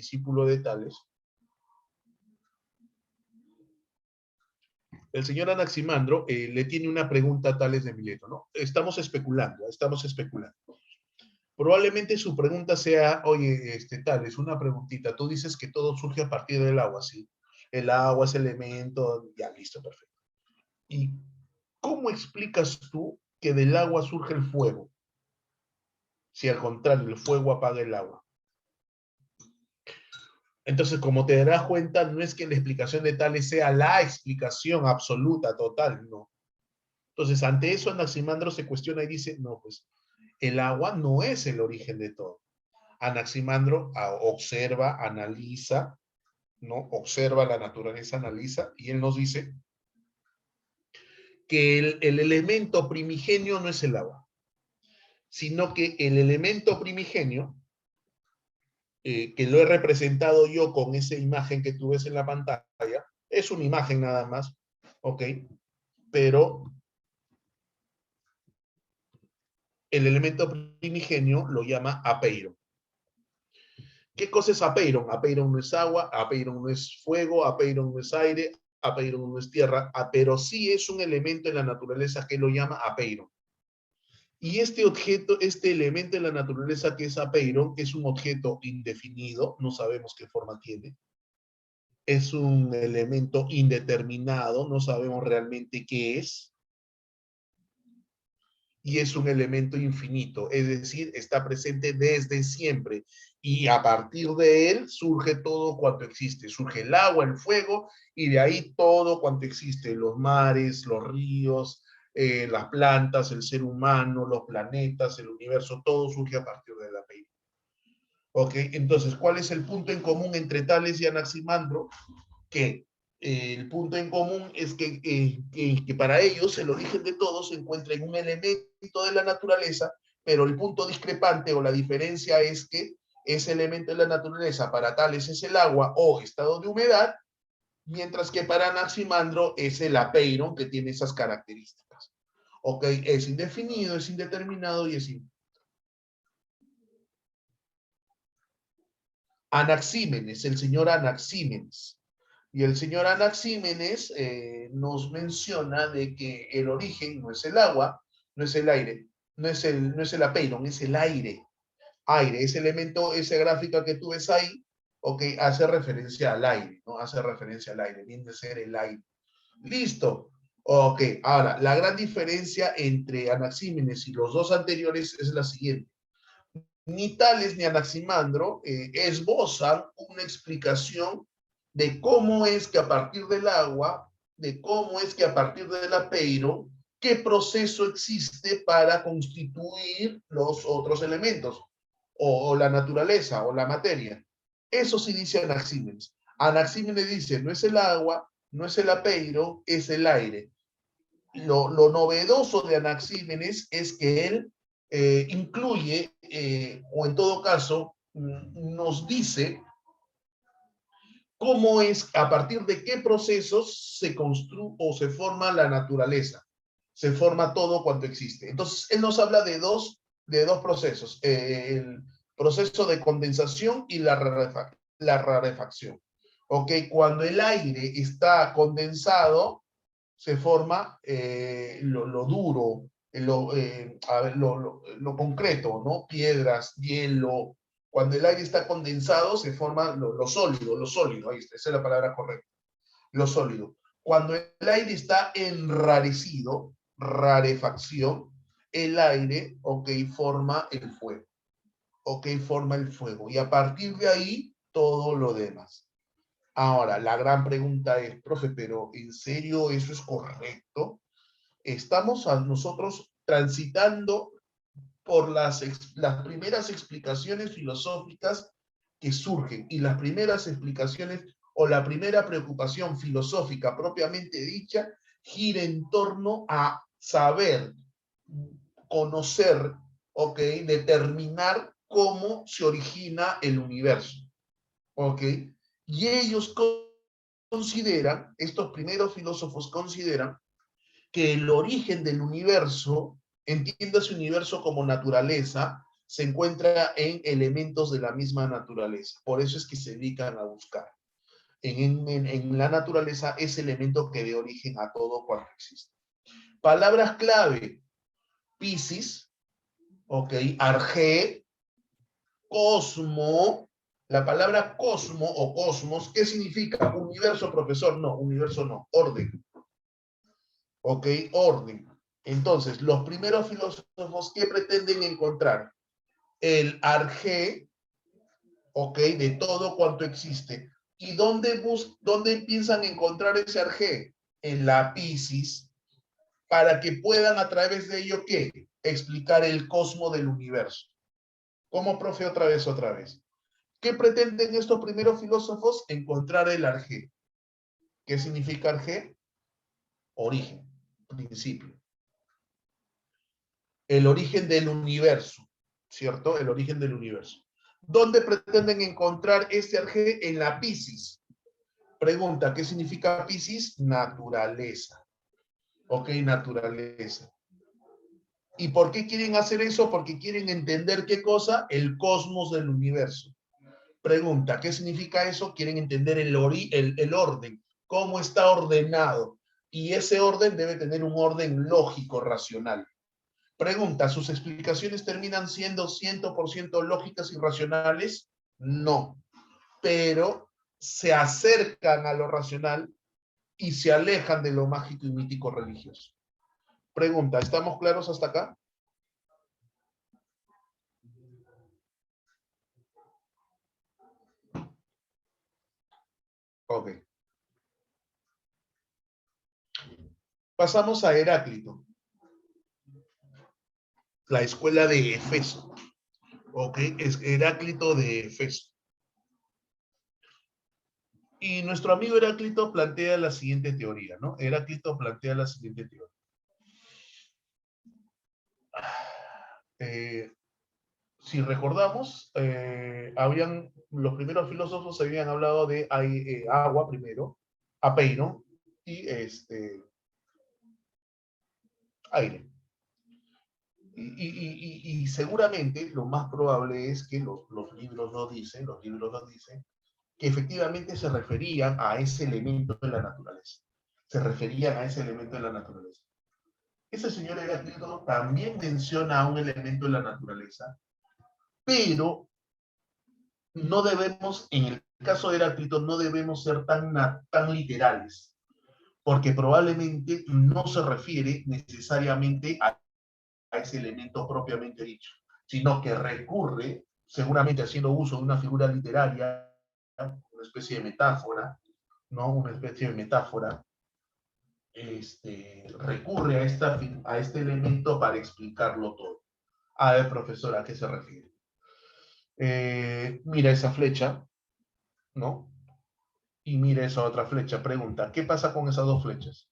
El señor Anaximandro le tiene una pregunta a Tales de Mileto, ¿no? Estamos especulando. Probablemente su pregunta sea, oye, Tales, una preguntita. Tú dices que todo surge a partir del agua, ¿sí? El agua es elemento, ya, listo, perfecto. ¿Y cómo explicas tú que del agua surge el fuego? Si al contrario, el fuego apaga el agua. Entonces, como te darás cuenta, no es que la explicación de Tales sea la explicación absoluta, total, no. Entonces, ante eso, Anaximandro se cuestiona y dice, no, pues, el agua no es el origen de todo. Anaximandro observa, analiza, ¿no? Observa la naturaleza, analiza, y él nos dice que el elemento primigenio no es el agua, sino que el elemento primigenio, que lo he representado yo con esa imagen que tú ves en la pantalla, es una imagen nada más, ¿ok? Pero el elemento primigenio lo llama apeiro. ¿Qué cosa es apeiron? Apeiron no es agua, apeiron no es fuego, apeiron no es aire, apeiron no es tierra, pero sí es un elemento en la naturaleza que lo llama apeiron. Y este objeto, este elemento en la naturaleza que es apeiron, es un objeto indefinido, no sabemos qué forma tiene, es un elemento indeterminado, no sabemos realmente qué es, y es un elemento infinito, es decir, está presente desde siempre, y a partir de él surge todo cuanto existe, surge el agua, el fuego, y de ahí todo cuanto existe, los mares, los ríos, las plantas, el ser humano, los planetas, el universo, todo surge a partir de la peina. ¿Ok? Entonces, ¿cuál es el punto en común entre Tales y Anaximandro? Que el punto en común es que para ellos el origen de todo se encuentra en un elemento de la naturaleza, pero el punto discrepante o la diferencia es que ese elemento de la naturaleza para Tales es el agua o estado de humedad, mientras que para Anaximandro es el apeiron que tiene esas características. Ok, es indefinido, es indeterminado y es Anaxímenes, el señor Anaxímenes. Y el señor Anaxímenes nos menciona de que el origen no es el agua, no es el aire, no es el apeiron, es el aire. Aire, ese elemento, esa gráfica que tú ves ahí, ok, hace referencia al aire, ¿no? Hace referencia al aire, viene de ser el aire. Listo. Ok, ahora, la gran diferencia entre Anaxímenes y los dos anteriores es la siguiente. Ni Tales ni Anaximandro esbozan una explicación de cómo es que a partir del agua, de cómo es que a partir del apeiro, qué proceso existe para constituir los otros elementos, o la naturaleza, o la materia. Eso sí dice Anaxímenes. Anaxímenes dice, no es el agua, no es el apeiro, es el aire. Lo novedoso de Anaxímenes es que él incluye, o en todo caso, nos dice cómo es, a partir de qué procesos se construye o se forma la naturaleza, se forma todo cuanto existe. Entonces, él nos habla de dos procesos, el proceso de condensación y la rarefacción. ¿Ok? Cuando el aire está condensado, se forma lo duro, lo concreto, ¿no? Piedras, hielo. Cuando el aire está condensado, se forma lo sólido, ahí está, esa es la palabra correcta, lo sólido. Cuando el aire está enrarecido, rarefacción, el aire, ok, forma el fuego, ok, forma el fuego. Y a partir de ahí, todo lo demás. Ahora, la gran pregunta es, profe, pero ¿en serio eso es correcto? Estamos nosotros transitando por las primeras explicaciones filosóficas que surgen y las primeras explicaciones o la primera preocupación filosófica propiamente dicha gira en torno a saber, conocer, ¿ok? Determinar cómo se origina el universo, ¿ok? Y ellos consideran, estos primeros filósofos consideran que el origen del universo, entiéndase universo como naturaleza, se encuentra en elementos de la misma naturaleza. Por eso es que se dedican a buscar. En la naturaleza ese elemento que dé origen a todo cuanto existe. Palabras clave: Piscis, ok, Arge, Cosmo. La palabra cosmo o cosmos, ¿qué significa? Universo, profesor. No, universo no, orden. ¿Ok? Orden. Entonces, los primeros filósofos que pretenden encontrar el arjé, ¿ok? De todo cuanto existe. ¿Y dónde piensan encontrar ese arjé? En la Piscis, para que puedan a través de ello, ¿qué? Explicar el cosmos del universo. ¿Cómo, profe? Otra vez. ¿Qué pretenden estos primeros filósofos? Encontrar el arjé. ¿Qué significa arjé? Origen, principio. El origen del universo, ¿cierto? El origen del universo. ¿Dónde pretenden encontrar este arjé? En la Piscis. Pregunta, ¿qué significa Piscis? Naturaleza. Ok, naturaleza. ¿Y por qué quieren hacer eso? Porque quieren entender qué cosa, el cosmos del universo. Pregunta, ¿qué significa eso? Quieren entender el orden, cómo está ordenado. Y ese orden debe tener un orden lógico, racional. Pregunta, ¿sus explicaciones terminan siendo 100% lógicas y racionales? No, pero se acercan a lo racional y se alejan de lo mágico y mítico religioso. Pregunta, ¿estamos claros hasta acá? Ok. Pasamos a Heráclito, la escuela de Efeso. Ok, es Heráclito de Efeso. Y nuestro amigo Heráclito plantea la siguiente teoría, ¿no? Heráclito plantea la siguiente teoría. Si recordamos, los primeros filósofos habían hablado de agua primero, apeino, y aire. Y seguramente lo más probable es que los libros nos dicen, que efectivamente se referían a ese elemento de la naturaleza. Se referían a ese elemento de la naturaleza. Ese señor Heráclito también menciona un elemento de la naturaleza, pero no debemos, en el caso de Heráclito, no debemos ser tan literales, porque probablemente no se refiere necesariamente a ese elemento propiamente dicho, sino que recurre, seguramente haciendo uso de una figura literaria, una especie de metáfora, ¿no? Una especie de metáfora, recurre a este elemento para explicarlo todo. A ver, profesor, ¿a qué se refiere? Mira esa flecha, ¿no? Y mira esa otra flecha. Pregunta, ¿qué pasa con esas dos flechas?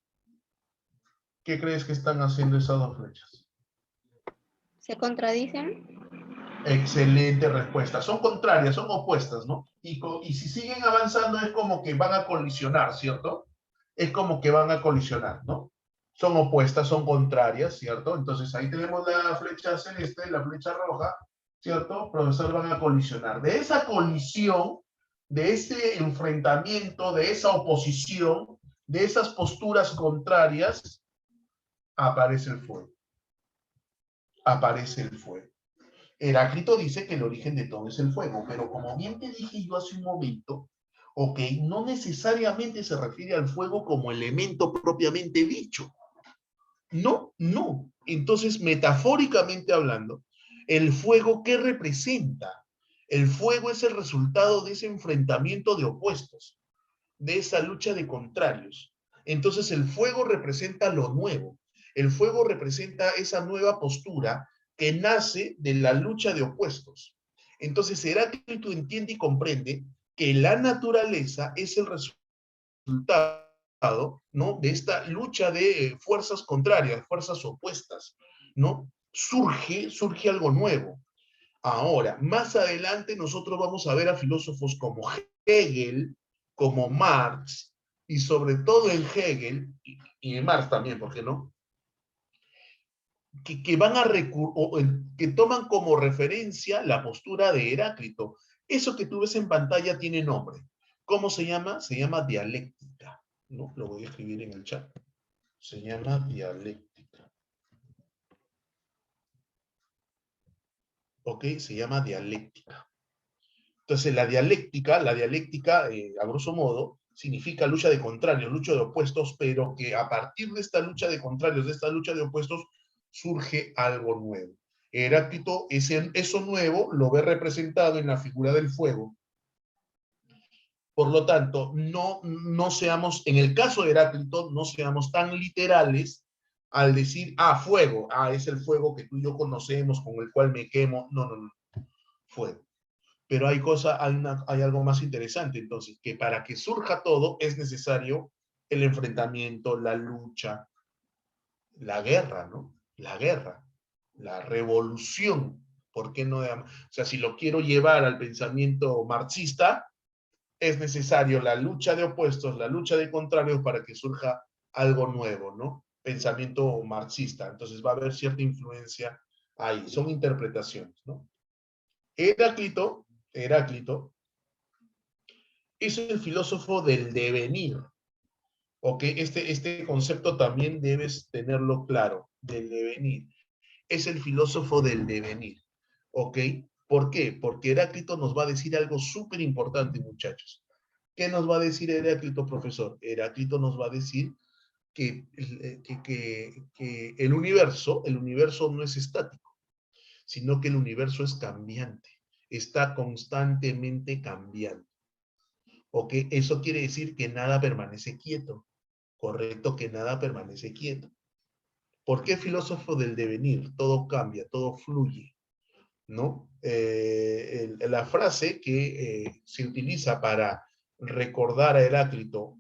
¿Qué crees que están haciendo esas dos flechas? ¿Se contradicen? Excelente respuesta. Son contrarias, son opuestas, ¿no? Y si siguen avanzando es como que van a colisionar, ¿cierto? Es como que van a colisionar, ¿no? Son opuestas, son contrarias, ¿cierto? Entonces ahí tenemos la flecha celeste y la flecha roja, ¿cierto? Profesor, van a colisionar. De esa colisión, de ese enfrentamiento, de esa oposición, de esas posturas contrarias, aparece el fuego. Aparece el fuego. Heráclito dice que el origen de todo es el fuego, pero como bien te dije yo hace un momento, ok, no necesariamente se refiere al fuego como elemento propiamente dicho. No, no. Entonces, metafóricamente hablando, ¿el fuego qué representa? El fuego es el resultado de ese enfrentamiento de opuestos, de esa lucha de contrarios. Entonces, el fuego representa lo nuevo. El fuego representa esa nueva postura que nace de la lucha de opuestos. Entonces, Heráclito entiende y comprende que la naturaleza es el resultado, ¿no?, de esta lucha de fuerzas contrarias, fuerzas opuestas, ¿no? Surge algo nuevo. Ahora, más adelante nosotros vamos a ver a filósofos como Hegel, como Marx, y sobre todo en Hegel, y en Marx también, ¿por qué no? Que van a que toman como referencia la postura de Heráclito. Eso que tú ves en pantalla tiene nombre. ¿Cómo se llama? Se llama dialéctica, ¿no? Lo voy a escribir en el chat. Se llama dialéctica. ¿Ok? Se llama dialéctica. Entonces, la dialéctica, a grosso modo, significa lucha de contrarios, lucha de opuestos, pero que a partir de esta lucha de contrarios, de esta lucha de opuestos, surge algo nuevo. Heráclito, eso nuevo lo ve representado en la figura del fuego. Por lo tanto, no seamos, en el caso de Heráclito, no seamos tan literales al decir, fuego, es el fuego que tú y yo conocemos, con el cual me quemo. No, fuego. Pero hay algo más interesante, entonces, que para que surja todo es necesario el enfrentamiento, la lucha, la guerra, ¿no? La guerra, la revolución. ¿Por qué no? O sea, si lo quiero llevar al pensamiento marxista, es necesario la lucha de opuestos, la lucha de contrarios para que surja algo nuevo, ¿no? Pensamiento marxista. Entonces va a haber cierta influencia ahí. Son interpretaciones, ¿no? Heráclito Es el filósofo del devenir. ¿Ok? Este concepto también debes tenerlo claro, del devenir. Es el filósofo del devenir. ¿Ok? ¿Por qué? Porque Heráclito nos va a decir algo súper importante, muchachos. ¿Qué nos va a decir Heráclito, profesor? Heráclito nos va a decir que el universo no es estático, sino que el universo es cambiante, está constantemente cambiando. ¿Ok? Eso quiere decir que nada permanece quieto, correcto, que nada permanece quieto. ¿Por qué filósofo del devenir? Todo cambia, todo fluye, ¿no? La frase que se utiliza para recordar a Heráclito,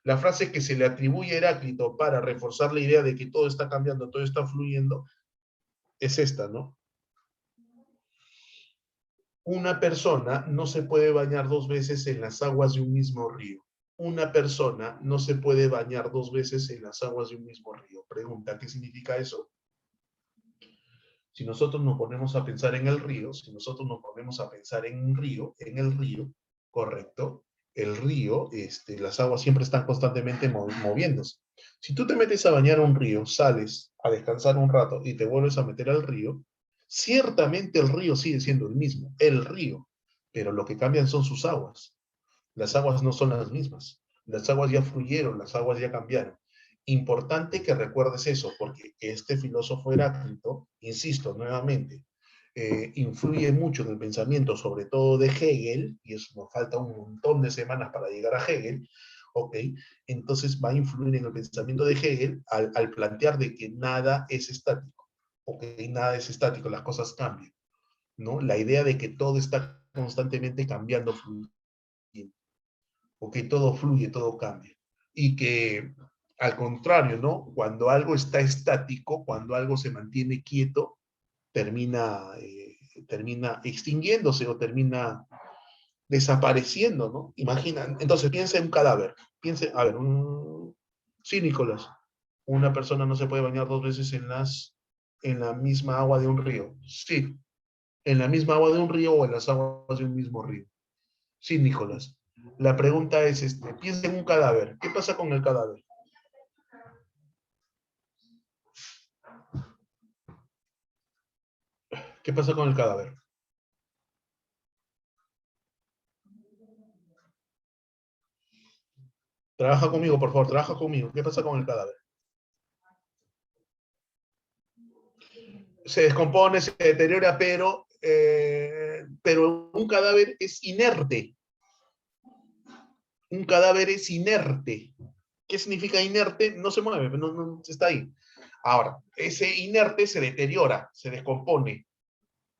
la frase que se le atribuye a Heráclito para reforzar la idea de que todo está cambiando, todo está fluyendo, es esta, ¿no? Una persona no se puede bañar dos veces en las aguas de un mismo río. Una persona no se puede bañar dos veces en las aguas de un mismo río. Pregunta, ¿qué significa eso? Si nosotros nos ponemos a pensar en el río, si nosotros nos ponemos a pensar en un río, en el río, correcto, el río, las aguas siempre están constantemente moviéndose. Si tú te metes a bañar a un río, sales a descansar un rato y te vuelves a meter al río, ciertamente el río sigue siendo el mismo, el río, pero lo que cambian son sus aguas. Las aguas no son las mismas. Las aguas ya fluyeron, las aguas ya cambiaron. Importante que recuerdes eso, porque este filósofo Heráclito, insisto nuevamente, influye mucho en el pensamiento, sobre todo de Hegel, y eso nos falta un montón de semanas para llegar a Hegel, ¿ok? Entonces va a influir en el pensamiento de Hegel al plantear de que nada es estático, ¿ok? Nada es estático, las cosas cambian, ¿no? La idea de que todo está constantemente cambiando, fluyendo, porque todo fluye, todo cambia. Y que al contrario, ¿no? Cuando algo está estático, cuando algo se mantiene quieto, termina extinguiéndose o termina desapareciendo, ¿no? Imagina, entonces piensa en un cadáver. Piensa, a ver, sí, Nicolás, una persona no se puede bañar dos veces en la misma agua de un río. Sí, en la misma agua de un río o en las aguas de un mismo río. Sí, Nicolás. La pregunta es, piensa en un cadáver. ¿Qué pasa con el cadáver? ¿Qué pasa con el cadáver? Trabaja conmigo, por favor, trabaja conmigo. ¿Qué pasa con el cadáver? Se descompone, se deteriora, pero un cadáver es inerte. Un cadáver es inerte. ¿Qué significa inerte? No se mueve, no está ahí. Ahora, ese inerte se deteriora, se descompone.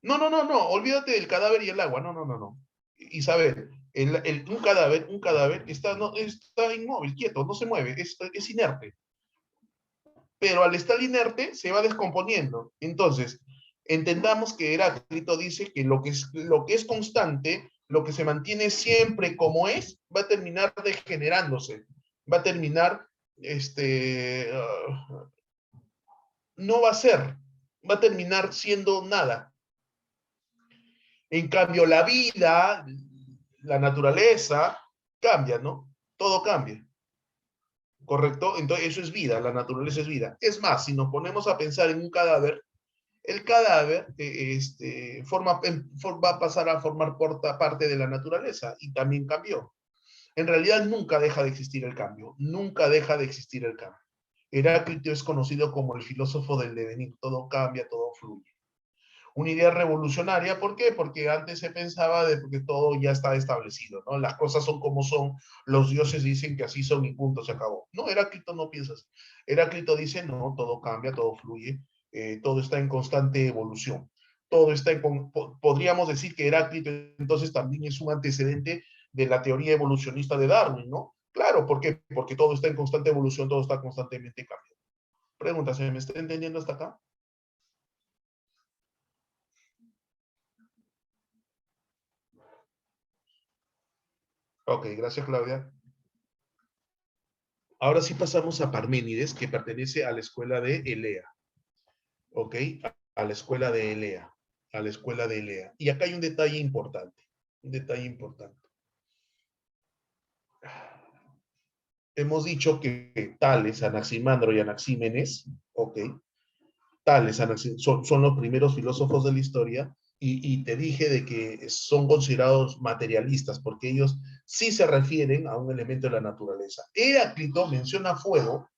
No, olvídate del cadáver y el agua. No. Isabel, un cadáver está, no, está inmóvil, quieto, no se mueve, es inerte. Pero al estar inerte se va descomponiendo. Entonces, entendamos que Heráclito dice que lo que es constante, lo que se mantiene siempre como es, va a terminar degenerándose, va a terminar, no va a ser, va a terminar siendo nada. En cambio, la vida, la naturaleza, cambia, ¿no? Todo cambia, ¿correcto? Entonces, eso es vida, la naturaleza es vida. Es más, si nos ponemos a pensar en un cadáver, el cadáver va a pasar a formar parte de la naturaleza y también cambió. En realidad nunca deja de existir el cambio, nunca deja de existir el cambio. Heráclito es conocido como el filósofo del devenir, todo cambia, todo fluye. Una idea revolucionaria, ¿por qué? Porque antes se pensaba de que todo ya está establecido, ¿no? Las cosas son como son, los dioses dicen que así son y punto, se acabó. No, Heráclito no piensa así. Heráclito dice, no, todo cambia, todo fluye, todo está en constante evolución. Todo está podríamos decir que Heráclito entonces también es un antecedente de la teoría evolucionista de Darwin, ¿no? Claro, ¿por qué? Porque todo está en constante evolución, todo está constantemente cambiando. Pregunta, ¿se me está entendiendo hasta acá? Ok, gracias, Claudia. Ahora sí pasamos a Parménides, que pertenece a la escuela de Elea. ¿Ok? A la escuela de Elea. A la escuela de Elea. Y acá hay un detalle importante. Un detalle importante. Hemos dicho que Tales, Anaximandro y Anaxímenes, ok, Tales, son los primeros filósofos de la historia, y te dije de que son considerados materialistas, porque ellos sí se refieren a un elemento de la naturaleza. Heráclito menciona fuego,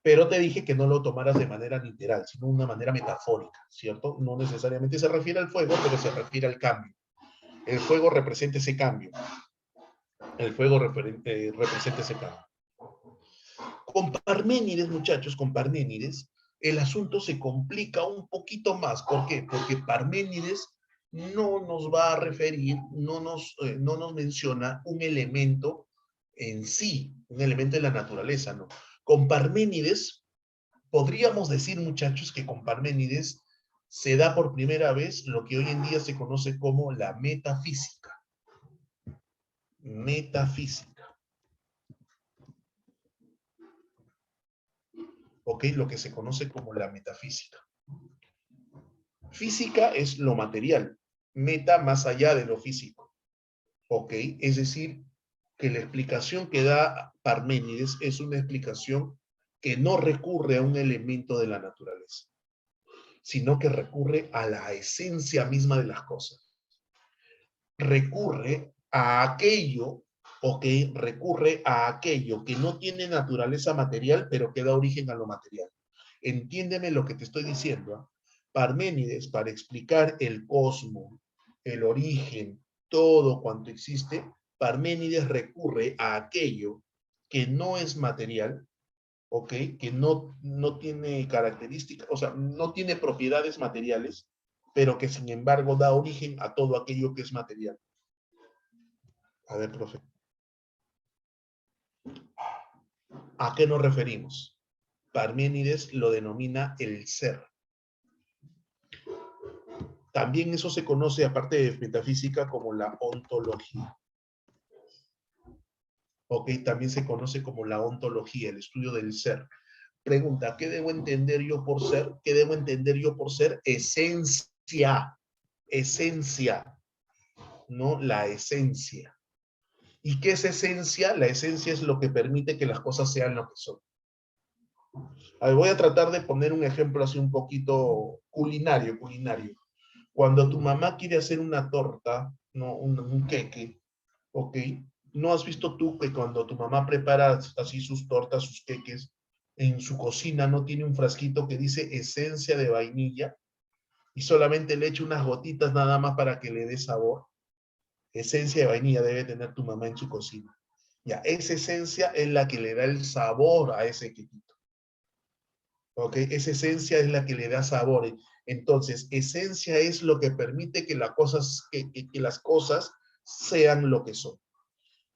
pero te dije que no lo tomaras de manera literal, sino de una manera metafórica, ¿cierto? No necesariamente se refiere al fuego, pero se refiere al cambio. El fuego representa ese cambio. El fuego representa ese cambio. Con Parménides, muchachos, con Parménides, el asunto se complica un poquito más. ¿Por qué? Porque Parménides no nos va a referir, no nos menciona un elemento en sí, un elemento de la naturaleza, ¿no? Con Parménides, podríamos decir, muchachos, que con Parménides se da por primera vez lo que hoy en día se conoce como la metafísica. Metafísica. ¿Ok? Lo que se conoce como la metafísica. Física es lo material, meta más allá de lo físico. ¿Ok? Es decir, que la explicación que da Parménides es una explicación que no recurre a un elemento de la naturaleza, sino que recurre a la esencia misma de las cosas. Recurre a aquello, ¿ok? Recurre a aquello que no tiene naturaleza material, pero que da origen a lo material. Entiéndeme lo que te estoy diciendo, ¿eh? Parménides, para explicar el cosmos, el origen, todo cuanto existe, Parménides recurre a aquello que no es material, ¿ok? Que no tiene características, o sea, no tiene propiedades materiales, pero que sin embargo da origen a todo aquello que es material. A ver, profe. ¿A qué nos referimos? Parménides lo denomina el ser. También eso se conoce, aparte de metafísica, como la ontología. Ok, también se conoce como la ontología, el estudio del ser. Pregunta, ¿qué debo entender yo por ser? ¿Qué debo entender yo por ser? Esencia. Esencia, ¿no? La esencia. ¿Y qué es esencia? La esencia es lo que permite que las cosas sean lo que son. A ver, voy a tratar de poner un ejemplo así un poquito culinario. Cuando tu mamá quiere hacer una torta, ¿no? Un queque, ¿ok? ¿No has visto tú que cuando tu mamá prepara así sus tortas, sus queques, en su cocina no tiene un frasquito que dice esencia de vainilla y solamente le echa unas gotitas nada más para que le dé sabor? Esencia de vainilla debe tener tu mamá en su cocina. Ya, esa esencia es la que le da el sabor a ese quequito. ¿Ok? Esa esencia es la que le da sabor. Entonces, esencia es lo que permite que las cosas sean lo que son.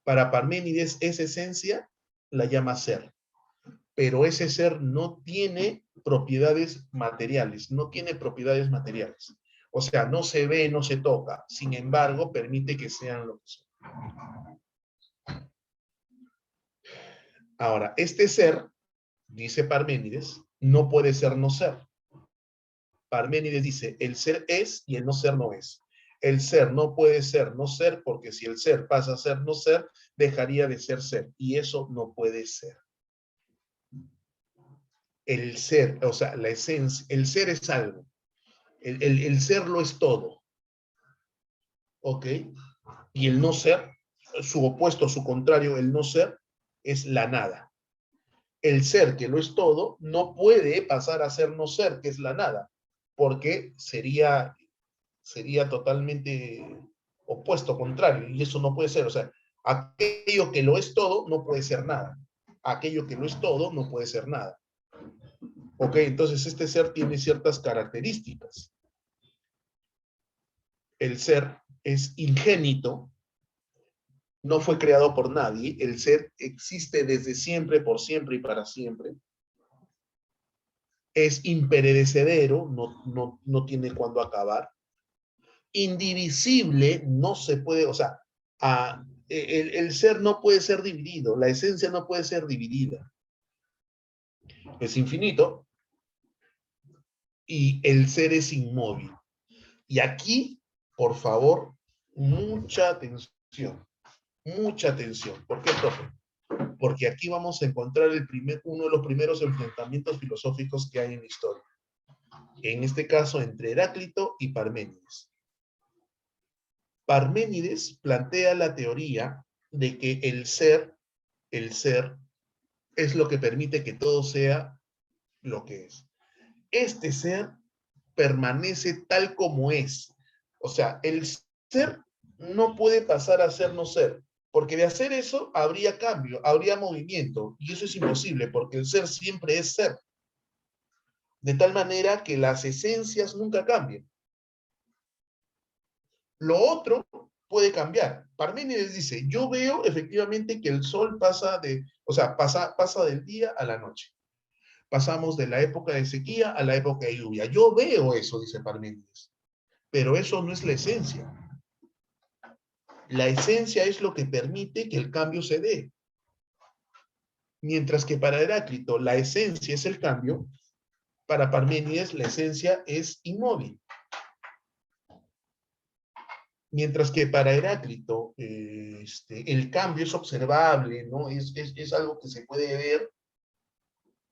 Para Parménides, esa esencia la llama ser. Pero ese ser no tiene propiedades materiales, no tiene propiedades materiales. O sea, no se ve, no se toca. Sin embargo, permite que sean lo que son. Ahora, este ser, dice Parménides, no puede ser no ser. Parménides dice, el ser es y el no ser no es. El ser no puede ser no ser porque si el ser pasa a ser no ser, dejaría de ser ser. Y eso no puede ser. El ser, o sea, la esencia, el ser es algo. El ser lo es todo. ¿Ok? Y el no ser, su opuesto, su contrario, el no ser, es la nada. El ser, que lo es todo, no puede pasar a ser no ser, que es la nada, porque sería totalmente opuesto, contrario, y eso no puede ser. O sea, aquello que lo es todo no puede ser nada. Aquello que lo es todo no puede ser nada. Ok, entonces este ser tiene ciertas características. El ser es ingénito, no fue creado por nadie, el ser existe desde siempre, por siempre y para siempre. Es imperecedero, no tiene cuándo acabar. Indivisible, no se puede, o sea, el ser no puede ser dividido, la esencia no puede ser dividida. Es infinito y el ser es inmóvil. Y aquí, por favor, Mucha atención. Mucha atención. ¿Por qué, profe? Porque aquí vamos a encontrar uno de los primeros enfrentamientos filosóficos que hay en la historia. En este caso, entre Heráclito y Parménides. Parménides plantea la teoría de que el ser es lo que permite que todo sea lo que es. Este ser permanece tal como es. O sea, el ser no puede pasar a ser no ser, porque de hacer eso habría cambio, habría movimiento, y eso es imposible, porque el ser siempre es ser. De tal manera que las esencias nunca cambian. Lo otro puede cambiar. Parménides dice, yo veo efectivamente que el sol pasa del día a la noche. Pasamos de la época de sequía a la época de lluvia. Yo veo eso, dice Parménides. Pero eso no es la esencia. La esencia es lo que permite que el cambio se dé. Mientras que para Heráclito la esencia es el cambio, para Parménides la esencia es inmóvil. Mientras que para Heráclito el cambio es observable, ¿no? Es algo que se puede ver,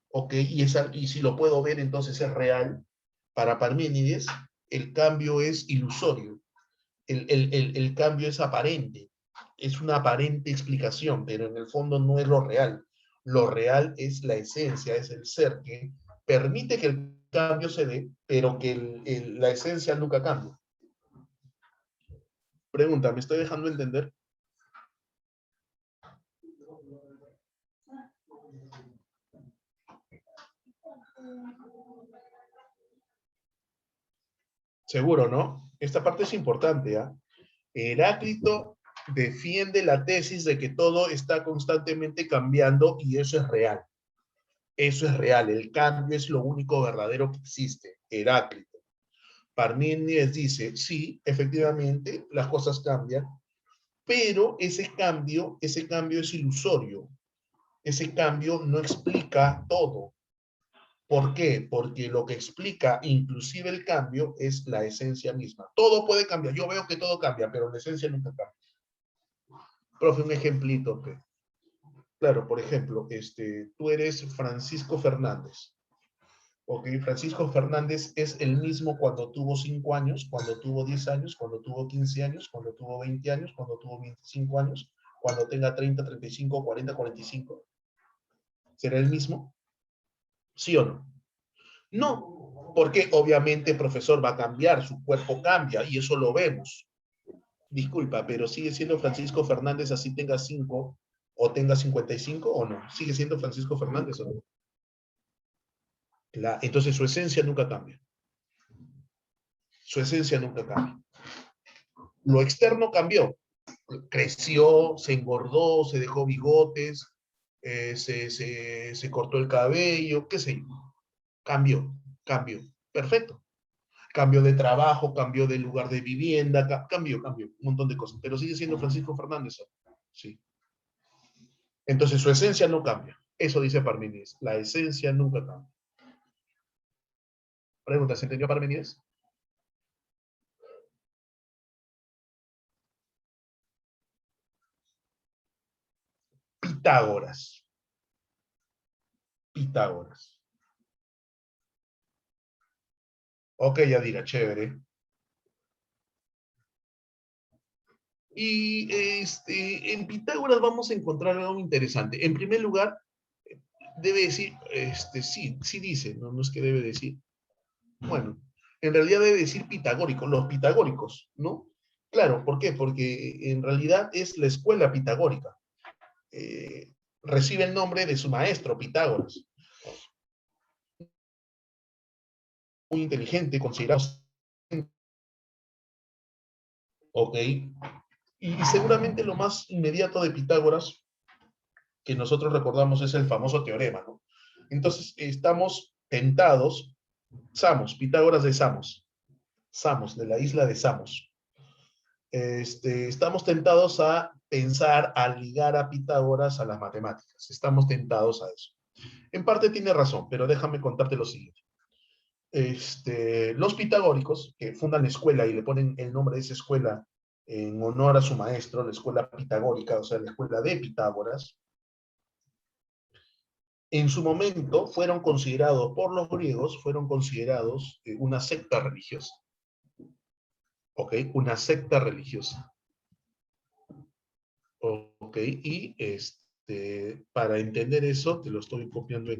¿ok? Y si lo puedo ver, entonces es real. Para Parménides, el cambio es ilusorio. El cambio es aparente. Es una aparente explicación, pero en el fondo no es lo real. Lo real es la esencia, es el ser que permite que el cambio se dé, pero que la esencia nunca cambia. Pregunta, ¿me estoy dejando entender? Seguro, ¿no? Esta parte es importante, ¿ah? Heráclito defiende la tesis de que todo está constantemente cambiando y eso es real. Eso es real, el cambio es lo único verdadero que existe. Heráclito. Parménides dice, sí, efectivamente, las cosas cambian, pero ese cambio es ilusorio. Ese cambio no explica todo. ¿Por qué? Porque lo que explica inclusive el cambio es la esencia misma. Todo puede cambiar. Yo veo que todo cambia, pero la esencia nunca cambia. Profe, un ejemplito. Claro, por ejemplo, tú eres Francisco Fernández. Ok, Francisco Fernández es el mismo cuando tuvo 5 años, cuando tuvo 10 años, cuando tuvo 15 años, cuando tuvo 20 años, cuando tuvo 25 años, cuando tenga 30, 35, 40, 45. ¿Será el mismo? ¿Sí o no? No, porque obviamente el profesor va a cambiar, su cuerpo cambia y eso lo vemos. Disculpa, pero sigue siendo Francisco Fernández así tenga 5 o tenga 55 o no. ¿Sigue siendo Francisco Fernández o no? Entonces su esencia nunca cambia. Su esencia nunca cambia. Lo externo cambió. Creció, se engordó, se dejó bigotes, se cortó el cabello, qué sé yo. Cambió. Perfecto. Cambió de trabajo, cambió de lugar de vivienda, cambió, un montón de cosas. Pero sigue siendo Francisco Fernández. Sí. Entonces su esencia no cambia. Eso dice Parménides. La esencia nunca cambia. Pregunta, ¿se entendió Parménides? Pitágoras. Ok, ya diga, chévere. Y en Pitágoras vamos a encontrar algo interesante. En primer lugar, debe decir, sí dice, no es que debe decir. Bueno, en realidad debe decir pitagórico, los pitagóricos, ¿no? Claro, ¿por qué? Porque en realidad es la escuela pitagórica. Recibe el nombre de su maestro, Pitágoras. Muy inteligente, considerado. Ok. Y seguramente lo más inmediato de Pitágoras que nosotros recordamos es el famoso teorema, ¿no? Entonces, estamos tentados, Pitágoras de Samos, de la isla de Samos. Estamos tentados a pensar, a ligar a Pitágoras a las matemáticas. Estamos tentados a eso. En parte tiene razón, pero déjame contarte lo siguiente. Los pitagóricos, que fundan la escuela y le ponen el nombre de esa escuela en honor a su maestro, la escuela pitagórica, o sea, la escuela de Pitágoras, en su momento fueron considerados por los griegos, fueron considerados una secta religiosa. ¿Ok? Una secta religiosa. ¿Ok? Y para entender eso, te lo estoy copiando en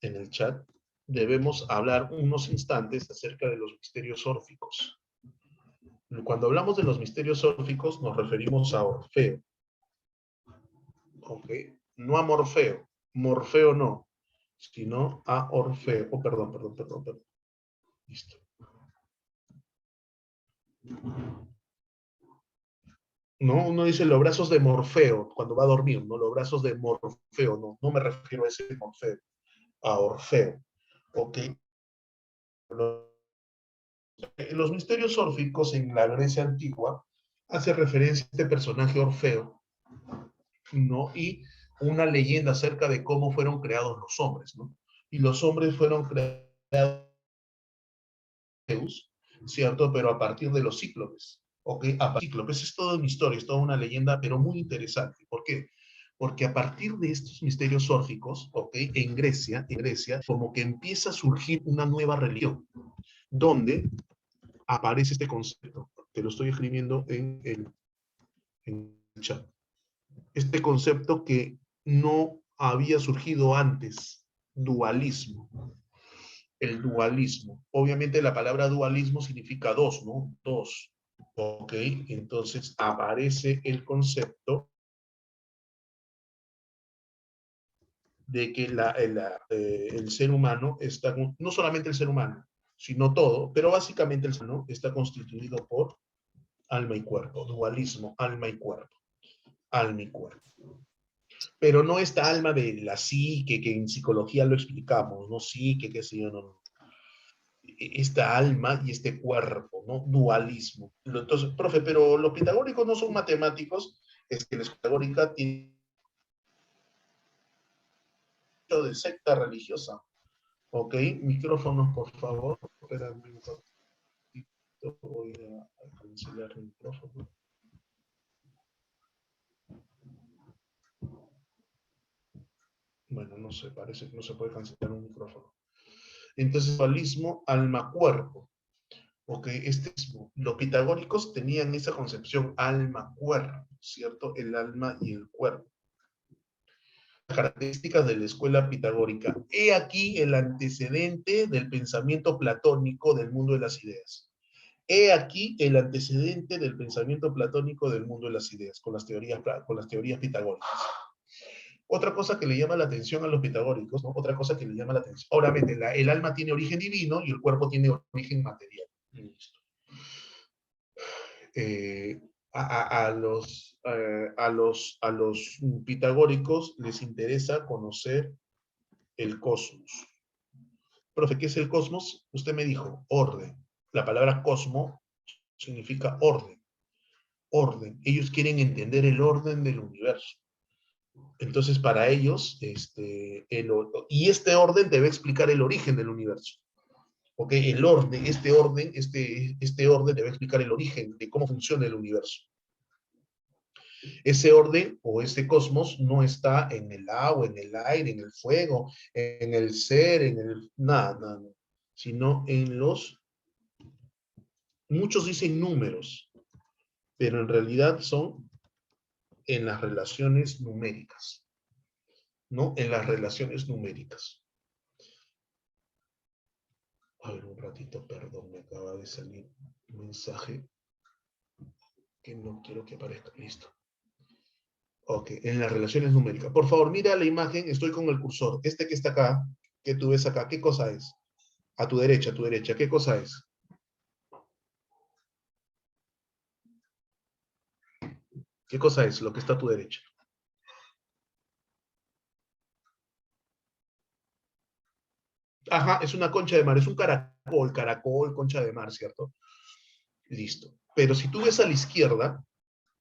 el chat, debemos hablar unos instantes acerca de los misterios órficos. Cuando hablamos de los misterios órficos, nos referimos a Orfeo. ¿Ok? No a Morfeo. Morfeo no, sino a Orfeo. Oh, perdón. Listo. ¿No? Uno dice los brazos de Morfeo cuando va a dormir, ¿no? Los brazos de Morfeo, no me refiero a ese Morfeo, a Orfeo. ¿Ok? Los misterios órficos en la Grecia antigua hace referencia a este personaje Orfeo, ¿no? Y una leyenda acerca de cómo fueron creados los hombres, ¿no? Y los hombres fueron creados, ¿cierto? Pero a partir de los cíclopes, ¿ok? Cíclopes es toda una historia, es toda una leyenda, pero muy interesante. ¿Por qué? Porque a partir de estos misterios órficos, ¿ok? En Grecia, como que empieza a surgir una nueva religión, donde aparece este concepto. Te lo estoy escribiendo en el chat. Este concepto que no había surgido antes, dualismo. El dualismo. Obviamente la palabra dualismo significa dos, ¿no? Dos. ¿Ok? Entonces aparece el concepto de que el ser humano está, no solamente el ser humano, sino todo, pero básicamente el ser humano está constituido por alma y cuerpo. Dualismo, alma y cuerpo. Alma y cuerpo. Pero no esta alma de la psique, que en psicología lo explicamos, ¿no? Psique, qué sé yo, no. Esta alma y este cuerpo, ¿no? Dualismo. Entonces, profe, pero los pitagóricos no son matemáticos, es que la pitagórica tiene de secta religiosa. ¿Ok? Micrófonos, por favor. Espérame un ratito, voy a cancelar el micrófono. Bueno, no sé, parece que no se puede cancelar un micrófono. Entonces, dualismo, alma-cuerpo. Ok, los pitagóricos tenían esa concepción alma-cuerpo, ¿cierto? El alma y el cuerpo. Características de la escuela pitagórica. He aquí el antecedente del pensamiento platónico del mundo de las ideas. He aquí el antecedente del pensamiento platónico del mundo de las ideas, con las teorías pitagóricas. Otra cosa que le llama la atención a los pitagóricos, ¿no? Otra cosa que le llama la atención. Obviamente, el alma tiene origen divino y el cuerpo tiene origen material. Listo. A los pitagóricos les interesa conocer el cosmos. Profe, ¿qué es el cosmos? Usted me dijo, orden. La palabra cosmo significa orden. Orden. Ellos quieren entender el orden del universo. Entonces, para ellos, y este orden debe explicar el origen del universo. ¿Ok? El orden, este orden debe explicar el origen de cómo funciona el universo. Ese orden o ese cosmos no está en el agua, en el aire, en el fuego, en el ser, en el nada, sino en muchos dicen números, pero en realidad son en las relaciones numéricas, ¿no? En las relaciones numéricas. A ver, un ratito, perdón, me acaba de salir un mensaje que no quiero que aparezca. Listo. Ok, en las relaciones numéricas. Por favor, mira la imagen, estoy con el cursor. Este que está acá, que tú ves acá, ¿qué cosa es? A tu derecha, ¿qué cosa es? ¿Qué cosa es lo que está a tu derecha? Ajá, es una concha de mar, es un caracol, concha de mar, ¿cierto? Listo. Pero si tú ves a la izquierda,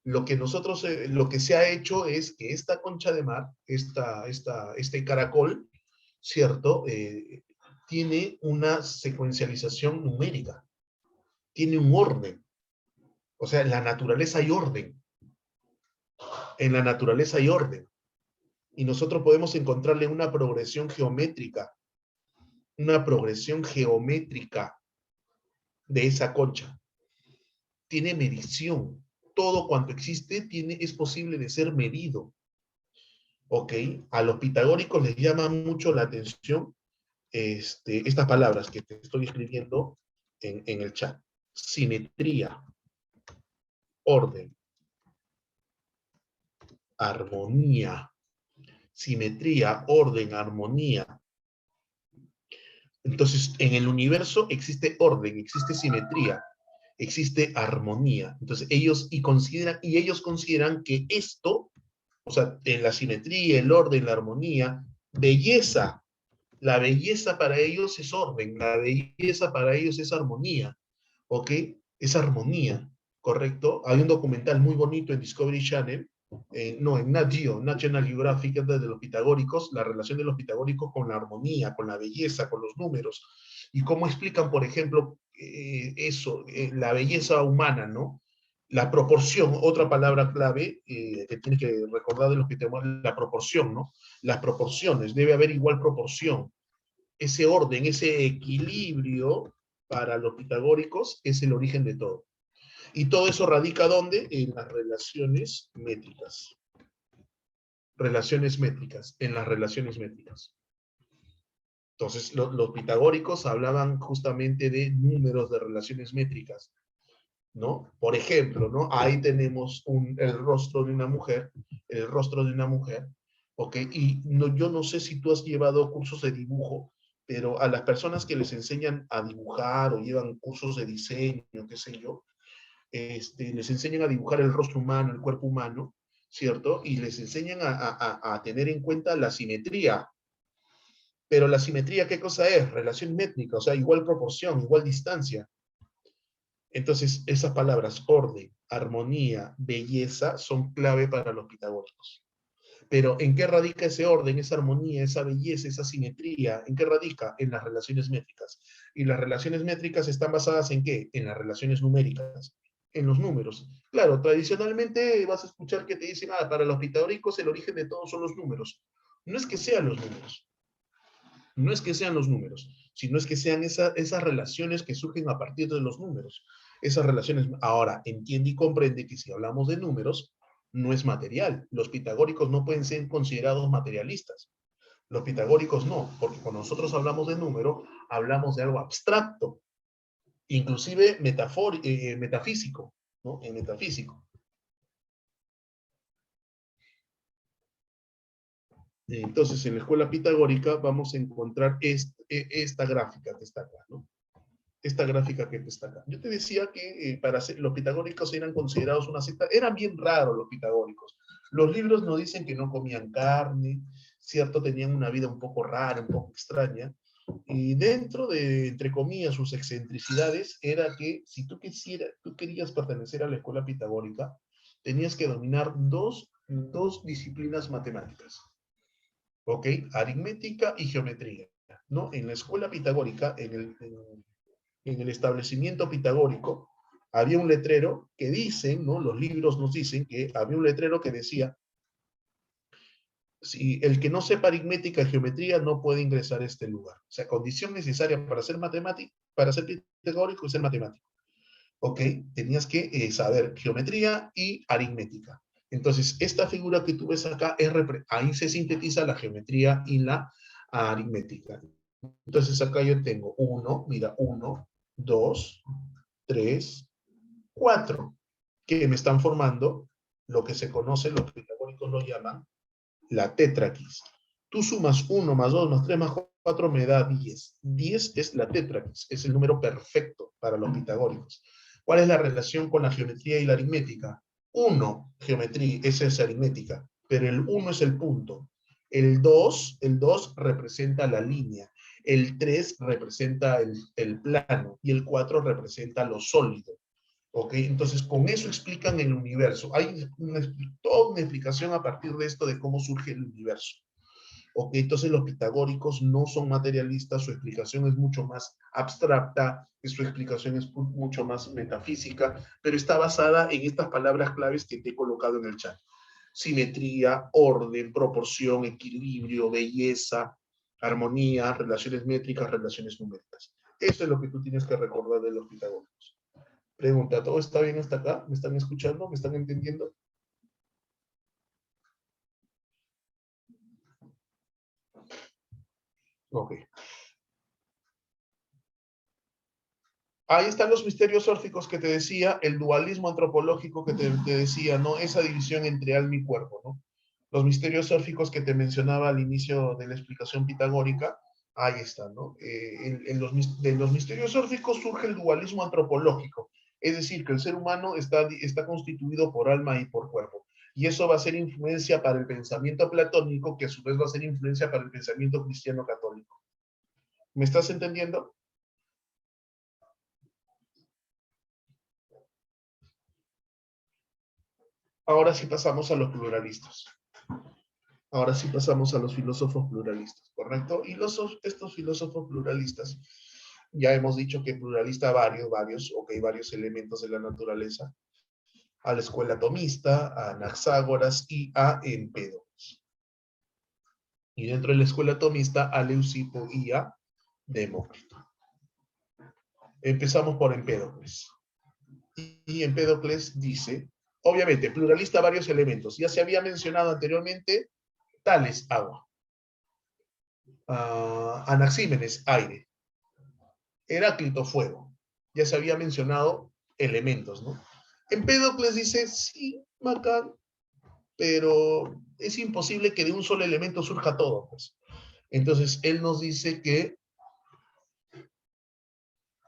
lo que se ha hecho es que esta concha de mar, este caracol, ¿cierto? Tiene una secuencialización numérica, tiene un orden. O sea, en la naturaleza hay orden. En la naturaleza hay orden. Y nosotros podemos encontrarle una progresión geométrica de esa concha. Tiene medición. Todo cuanto existe es posible de ser medido. ¿Ok? A los pitagóricos les llama mucho la atención estas palabras que te estoy escribiendo en el chat. Simetría, orden, armonía. Simetría, orden, armonía. Entonces, en el universo existe orden, existe simetría, existe armonía. Entonces, ellos consideran que esto, o sea, en la simetría, el orden, la armonía, belleza. La belleza para ellos es orden, la belleza para ellos es armonía, ¿ok? Es armonía, ¿correcto? Hay un documental muy bonito en Discovery Channel, no, en Nat Geo, National Geographic, de los pitagóricos, la relación de los pitagóricos con la armonía, con la belleza, con los números, y cómo explican, por ejemplo, la belleza humana, ¿no? La proporción, otra palabra clave que tienes que recordar de los pitagóricos, la proporción, ¿no? Las proporciones, debe haber igual proporción. Ese orden, ese equilibrio para los pitagóricos es el origen de todo. Y todo eso radica ¿dónde? En las relaciones métricas. Relaciones métricas, en las relaciones métricas. Entonces, los pitagóricos hablaban justamente de números de relaciones métricas, ¿no? Por ejemplo, ¿no? Ahí tenemos el rostro de una mujer, ¿ok? Y yo no sé si tú has llevado cursos de dibujo, pero a las personas que les enseñan a dibujar o llevan cursos de diseño, qué sé yo, les enseñan a dibujar el rostro humano, el cuerpo humano, ¿cierto? Y les enseñan a tener en cuenta la simetría. Pero la simetría, ¿qué cosa es? Relación métrica, o sea, igual proporción, igual distancia. Entonces, esas palabras, orden, armonía, belleza, son clave para los pitagóricos. Pero ¿en qué radica ese orden, esa armonía, esa belleza, esa simetría? ¿En qué radica? En las relaciones métricas. Y las relaciones métricas están basadas ¿en qué? En las relaciones numéricas, en los números. Claro, tradicionalmente vas a escuchar que te dicen, para los pitagóricos el origen de todo son los números. No es que sean los números, no es que sean los números, sino es que sean esas relaciones que surgen a partir de los números. Esas relaciones, ahora, entiende y comprende que si hablamos de números, no es material. Los pitagóricos no pueden ser considerados materialistas. Los pitagóricos no, porque cuando nosotros hablamos de número, hablamos de algo abstracto, inclusive metafísico, ¿no? En metafísico. Entonces, en la escuela pitagórica vamos a encontrar esta gráfica que está acá, ¿no? Esta gráfica que está acá. Yo te decía que los pitagóricos eran considerados una secta, eran bien raros los pitagóricos. Los libros nos dicen que no comían carne, ¿cierto? Tenían una vida un poco rara, un poco extraña. Y dentro de, entre comillas, sus excentricidades, era que si tú querías pertenecer a la escuela pitagórica, tenías que dominar dos disciplinas matemáticas. ¿Ok? Aritmética y geometría, ¿no? En la escuela pitagórica, en el establecimiento pitagórico, había un letrero que dicen, ¿no? Los libros nos dicen que había un letrero que decía, si el que no sepa aritmética y geometría no puede ingresar a este lugar. O sea, condición necesaria para ser matemático, para ser pitagórico es ser matemático. ¿Ok? Tenías que saber geometría y aritmética. Entonces, esta figura que tú ves acá, ahí se sintetiza la geometría y la aritmética. Entonces, acá yo tengo 1, mira, 1, 2, 3, 4, que me están formando lo que se conoce, los pitagóricos lo llaman, la tetraquis. Tú sumas 1 más 2 más 3 más 4 me da 10. 10 es la tetraquis, es el número perfecto para los pitagóricos. ¿Cuál es la relación con la geometría y la aritmética? 1, geometría, esa es aritmética, pero el 1 es el punto. El 2 representa la línea. El 3 representa el plano y el 4 representa lo sólido. ¿Ok? Entonces, con eso explican el universo. Hay toda una explicación a partir de esto de cómo surge el universo. Ok, entonces los pitagóricos no son materialistas, su explicación es mucho más abstracta, su explicación es mucho más metafísica, pero está basada en estas palabras claves que te he colocado en el chat. Simetría, orden, proporción, equilibrio, belleza, armonía, relaciones métricas, relaciones numéricas. Eso es lo que tú tienes que recordar de los pitagóricos. Pregunta, ¿todo está bien hasta acá? ¿Me están escuchando? ¿Me están entendiendo? Ok. Ahí están los misterios órficos que te decía, el dualismo antropológico que te decía, ¿no? Esa división entre alma y cuerpo, ¿no? Los misterios órficos que te mencionaba al inicio de la explicación pitagórica, ahí están, ¿no? De los misterios órficos surge el dualismo antropológico, es decir, que el ser humano está constituido por alma y por cuerpo. Y eso va a ser influencia para el pensamiento platónico, que a su vez va a ser influencia para el pensamiento cristiano católico. ¿Me estás entendiendo? Ahora sí pasamos a los pluralistas. Ahora sí pasamos a los filósofos pluralistas, ¿correcto? Y estos filósofos pluralistas, ya hemos dicho que pluralista varios elementos de la naturaleza, a la escuela atomista, a Anaxágoras y a Empédocles. Y dentro de la escuela atomista, a Leucipo y a Demócrito. Empezamos por Empédocles. Y Empédocles dice, obviamente, pluralista varios elementos. Ya se había mencionado anteriormente Tales, agua. Anaxímenes, aire. Heráclito, fuego. Ya se había mencionado elementos, ¿no? Empédocles dice, sí, bacán, pero es imposible que de un solo elemento surja todo, pues. Entonces, él nos dice que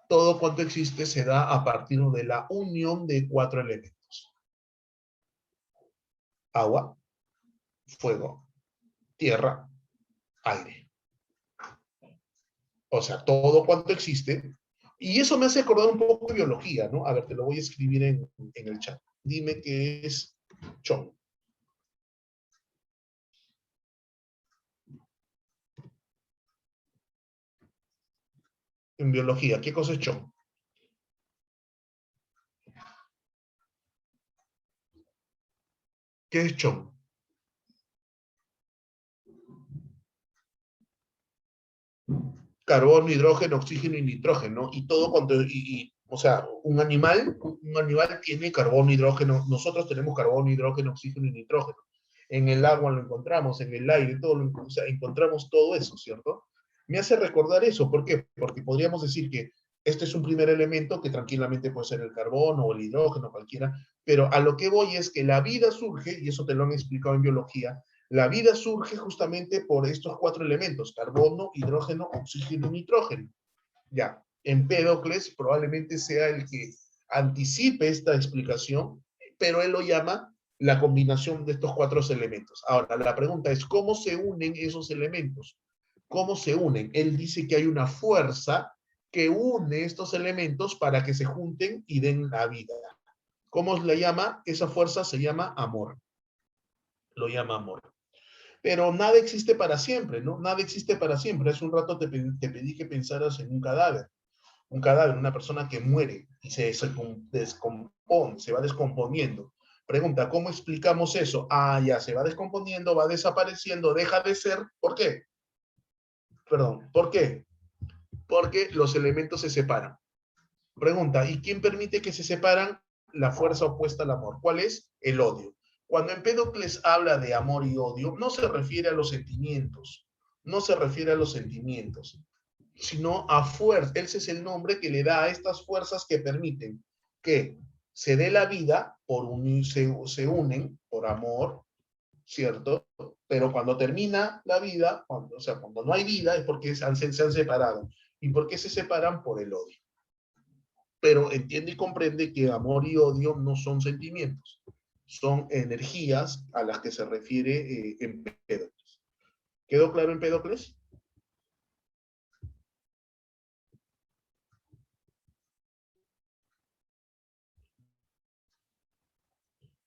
todo cuanto existe se da a partir de la unión de 4 elementos. Agua, fuego, tierra, aire. O sea, todo cuanto existe. Y eso me hace acordar un poco de biología, ¿no? A ver, te lo voy a escribir en el chat. Dime qué es chon. En biología, ¿qué cosa es chon? ¿Qué es chon? Carbono, hidrógeno, oxígeno y nitrógeno, y todo cuando, o sea, un animal tiene carbono, hidrógeno, nosotros tenemos carbono, hidrógeno, oxígeno y nitrógeno. En el agua lo encontramos, en el aire, o sea, encontramos todo eso, ¿cierto? Me hace recordar eso, ¿por qué? Porque podríamos decir que este es un primer elemento que tranquilamente puede ser el carbono o el hidrógeno, cualquiera, pero a lo que voy es que la vida surge, y eso te lo han explicado en biología, la vida surge justamente por estos 4 elementos, carbono, hidrógeno, oxígeno y nitrógeno. Ya, Empédocles probablemente sea el que anticipe esta explicación, pero él lo llama la combinación de estos 4 elementos. Ahora, la pregunta es, ¿cómo se unen esos elementos? ¿Cómo se unen? Él dice que hay una fuerza que une estos elementos para que se junten y den la vida. ¿Cómo le llama? Esa fuerza se llama amor. Lo llama amor. Pero nada existe para siempre, ¿no? Nada existe para siempre. Hace un rato te pedí que pensaras en un cadáver, una persona que muere y se descompone, se va descomponiendo. Pregunta, ¿cómo explicamos eso? Ah, ya, se va descomponiendo, va desapareciendo, deja de ser. ¿Por qué? Perdón, ¿por qué? Porque los elementos se separan. Pregunta, ¿y quién permite que se separan? La fuerza opuesta al amor. ¿Cuál es? El odio. Cuando Empédocles habla de amor y odio, no se refiere a los sentimientos, no se refiere a los sentimientos, sino a fuerza. Ese es el nombre que le da a estas fuerzas que permiten que se dé la vida, se unen por amor, ¿cierto? Pero cuando termina la vida, o sea, cuando no hay vida, es porque se han separado. ¿Y por qué se separan? Por el odio. Pero entiende y comprende que amor y odio no son sentimientos, son energías a las que se refiere Empédocles. ¿Quedó claro Empédocles?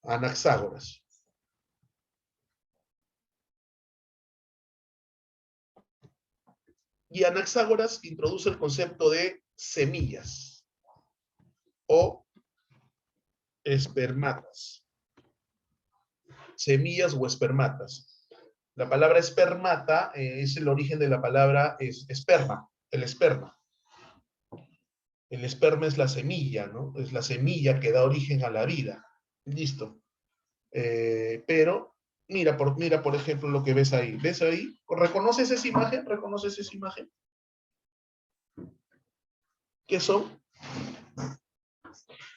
Anaxágoras. Y Anaxágoras introduce el concepto de semillas o espermatas. Semillas o espermatas. La palabra espermata es el origen de la palabra esperma, el esperma. El esperma es la semilla, ¿no? Es la semilla que da origen a la vida. Listo. Pero mira, por ejemplo, lo que ves ahí. ¿Ves ahí? ¿Reconoces esa imagen? ¿Reconoces esa imagen? ¿Qué son?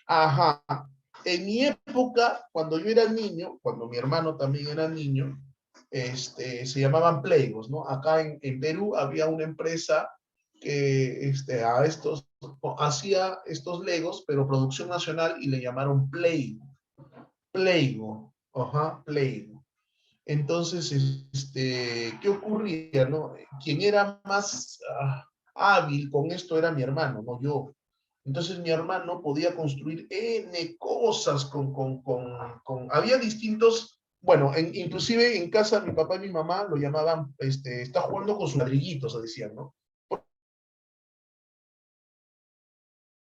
Ajá. En mi época, cuando yo era niño, cuando mi hermano también era niño, se llamaban Playgos, ¿no? Acá en Perú había una empresa que hacía estos Legos, pero producción nacional, y le llamaron Playgo. Playgo. Ajá, Playgo. Entonces, ¿qué ocurría, no? Quien era más hábil con esto era mi hermano, no yo. Entonces mi hermano podía construir N cosas había distintos, bueno, inclusive en casa mi papá y mi mamá lo llamaban, está jugando con sus ladrillitos, se decían, ¿no?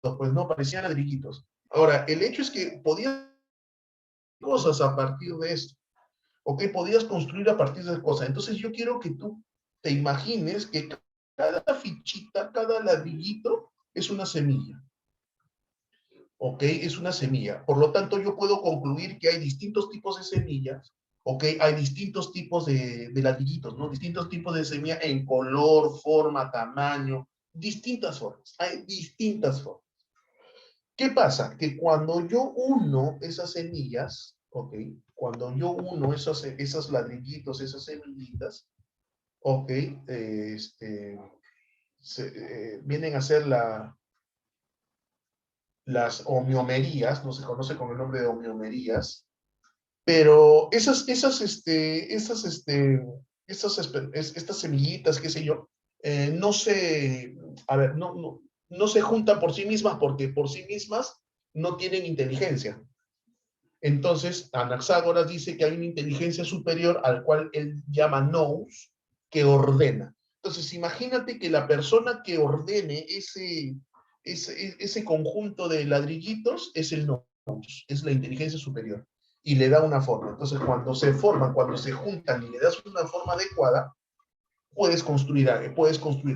Pues no, parecían ladrillitos. Ahora, el hecho es que podías cosas a partir de esto. ¿Ok? Podías construir a partir de cosas. Entonces yo quiero que tú te imagines que cada fichita, cada ladrillito es una semilla. ¿Ok? Es una semilla. Por lo tanto, yo puedo concluir que hay distintos tipos de semillas, ¿ok? Hay distintos tipos de ladrillitos, ¿no? Distintos tipos de semilla en color, forma, tamaño, distintas formas. Hay distintas formas. ¿Qué pasa? Que cuando yo uno esas semillas, ¿ok? Cuando yo uno esos ladrillitos, esas semillitas, ¿ok? Vienen a ser las homeomerías, no se conoce con el nombre de homeomerías, pero estas semillitas, qué sé yo, no se, a ver, no se juntan por sí mismas porque por sí mismas no tienen inteligencia. Entonces, Anaxágoras dice que hay una inteligencia superior al cual él llama nous, que ordena. Entonces, imagínate que la persona que ordene ese conjunto de ladrillitos es el nous, es la inteligencia superior, y le da una forma. Entonces, cuando se forman, cuando se juntan y le das una forma adecuada, puedes construir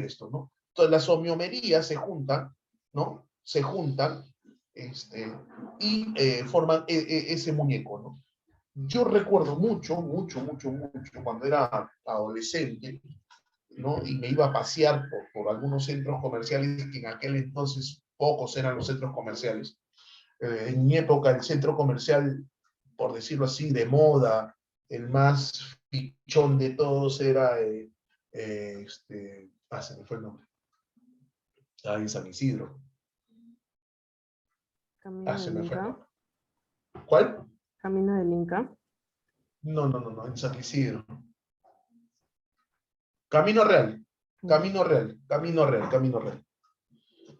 esto, ¿no? Entonces, las homeomerías se juntan, ¿no? Se juntan y forman ese muñeco, ¿no? Yo recuerdo mucho, cuando era adolescente, ¿no? Y me iba a pasear por algunos centros comerciales, que en aquel entonces pocos eran los centros comerciales. En mi época, el centro comercial, por decirlo así, de moda, el más pichón de todos era, se me fue el nombre, estaba en San Isidro. Camino Se del me fue el Inca. nombre. ¿Cuál? Camino del Inca. No, en San Isidro. Camino Real.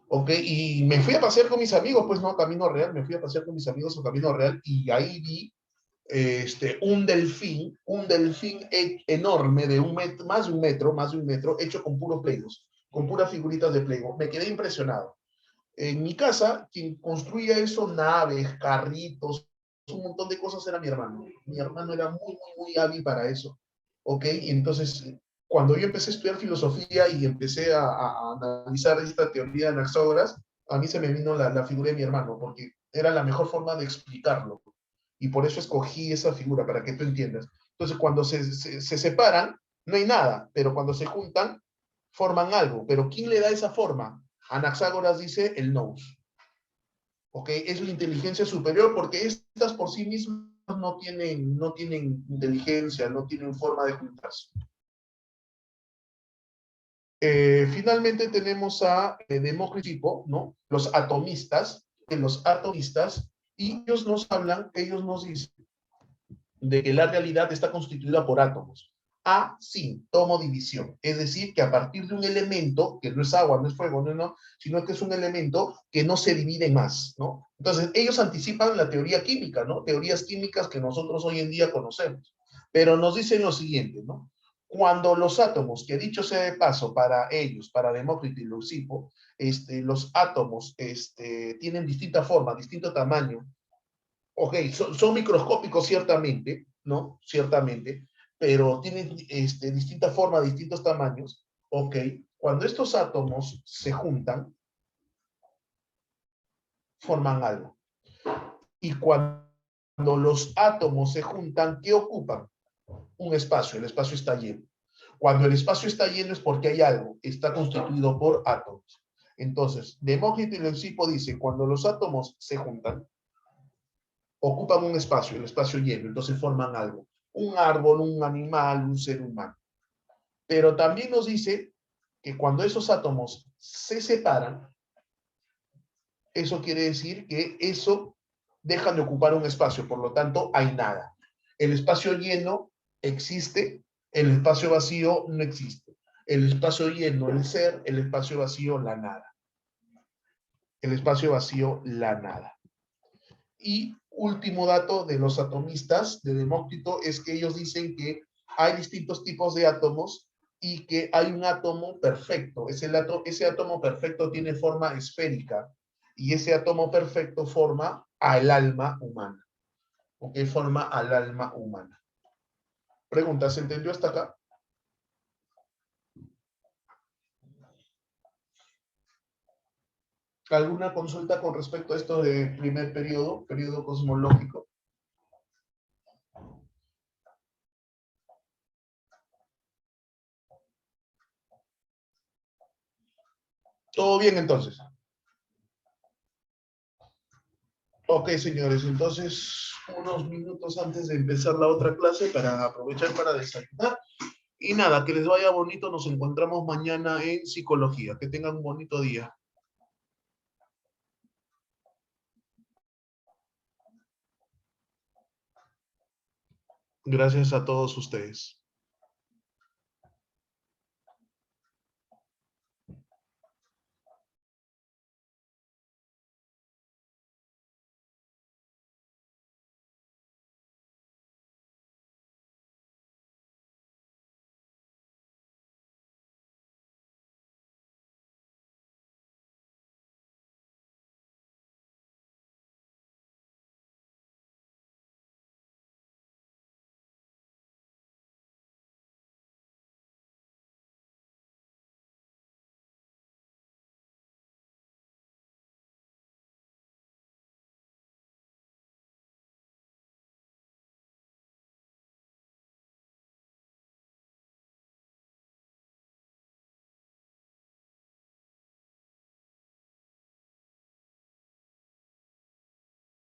Ok, y me fui a pasear con mis amigos, pues no, Camino Real, me fui a pasear con mis amigos a Camino Real, y ahí vi un delfín enorme de más de un metro, hecho con puros plegos, con puras figuritas de Plego. Me quedé impresionado. En mi casa, quien construía eso, naves, carritos, un montón de cosas, era mi hermano. Mi hermano era muy hábil para eso. ¿Ok? Y entonces, cuando yo empecé a estudiar filosofía y empecé a analizar esta teoría de Anaxágoras, a mí se me vino la figura de mi hermano, porque era la mejor forma de explicarlo. Y por eso escogí esa figura, para que tú entiendas. Entonces, cuando se separan, no hay nada, pero cuando se juntan, forman algo. Pero ¿quién le da esa forma? Anaxágoras dice el nous. ¿Ok? Es la inteligencia superior, porque estas por sí mismas no tienen inteligencia, no tienen forma de juntarse. Finalmente tenemos a Demócrito, ¿no? Los atomistas, y ellos nos dicen de que la realidad está constituida por átomos. Sí, tomo división. Es decir, que a partir de un elemento, que no es agua, no es fuego, no, sino que es un elemento que no se divide en más, ¿no? Entonces, ellos anticipan la teoría química, ¿no? Teorías químicas que nosotros hoy en día conocemos. Pero nos dicen lo siguiente, ¿no? Cuando los átomos, que dicho sea de paso para ellos, para Demócrito y Leucipo, los átomos tienen distinta forma, distinto tamaño. Ok, son microscópicos ciertamente, ¿no? Ciertamente, pero tienen distinta forma, distintos tamaños. Ok, cuando estos átomos se juntan, forman algo. Y cuando los átomos se juntan, ¿qué ocupan? Un espacio, el espacio está lleno. Cuando el espacio está lleno es porque hay algo, está constituido por átomos. Entonces, Demócrito y Leucipo dicen, cuando los átomos se juntan, ocupan un espacio, el espacio lleno, entonces forman algo. Un árbol, un animal, un ser humano. Pero también nos dice que cuando esos átomos se separan, eso quiere decir que eso deja de ocupar un espacio, por lo tanto hay nada. El espacio lleno existe, el espacio vacío no existe. El espacio lleno, el ser, el espacio vacío, la nada. El espacio vacío, la nada. Y último dato de los atomistas de Demócrito es que ellos dicen que hay distintos tipos de átomos y que hay un átomo perfecto. Ese átomo perfecto tiene forma esférica y ese átomo perfecto forma al alma humana. ¿Ok? Forma al alma humana. Pregunta, ¿se entendió hasta acá? ¿Alguna consulta con respecto a esto de primer periodo, periodo cosmológico? ¿Todo bien entonces? Ok, señores, entonces unos minutos antes de empezar la otra clase para aprovechar para desayunar. Y nada, que les vaya bonito, nos encontramos mañana en psicología. Que tengan un bonito día. Gracias a todos ustedes.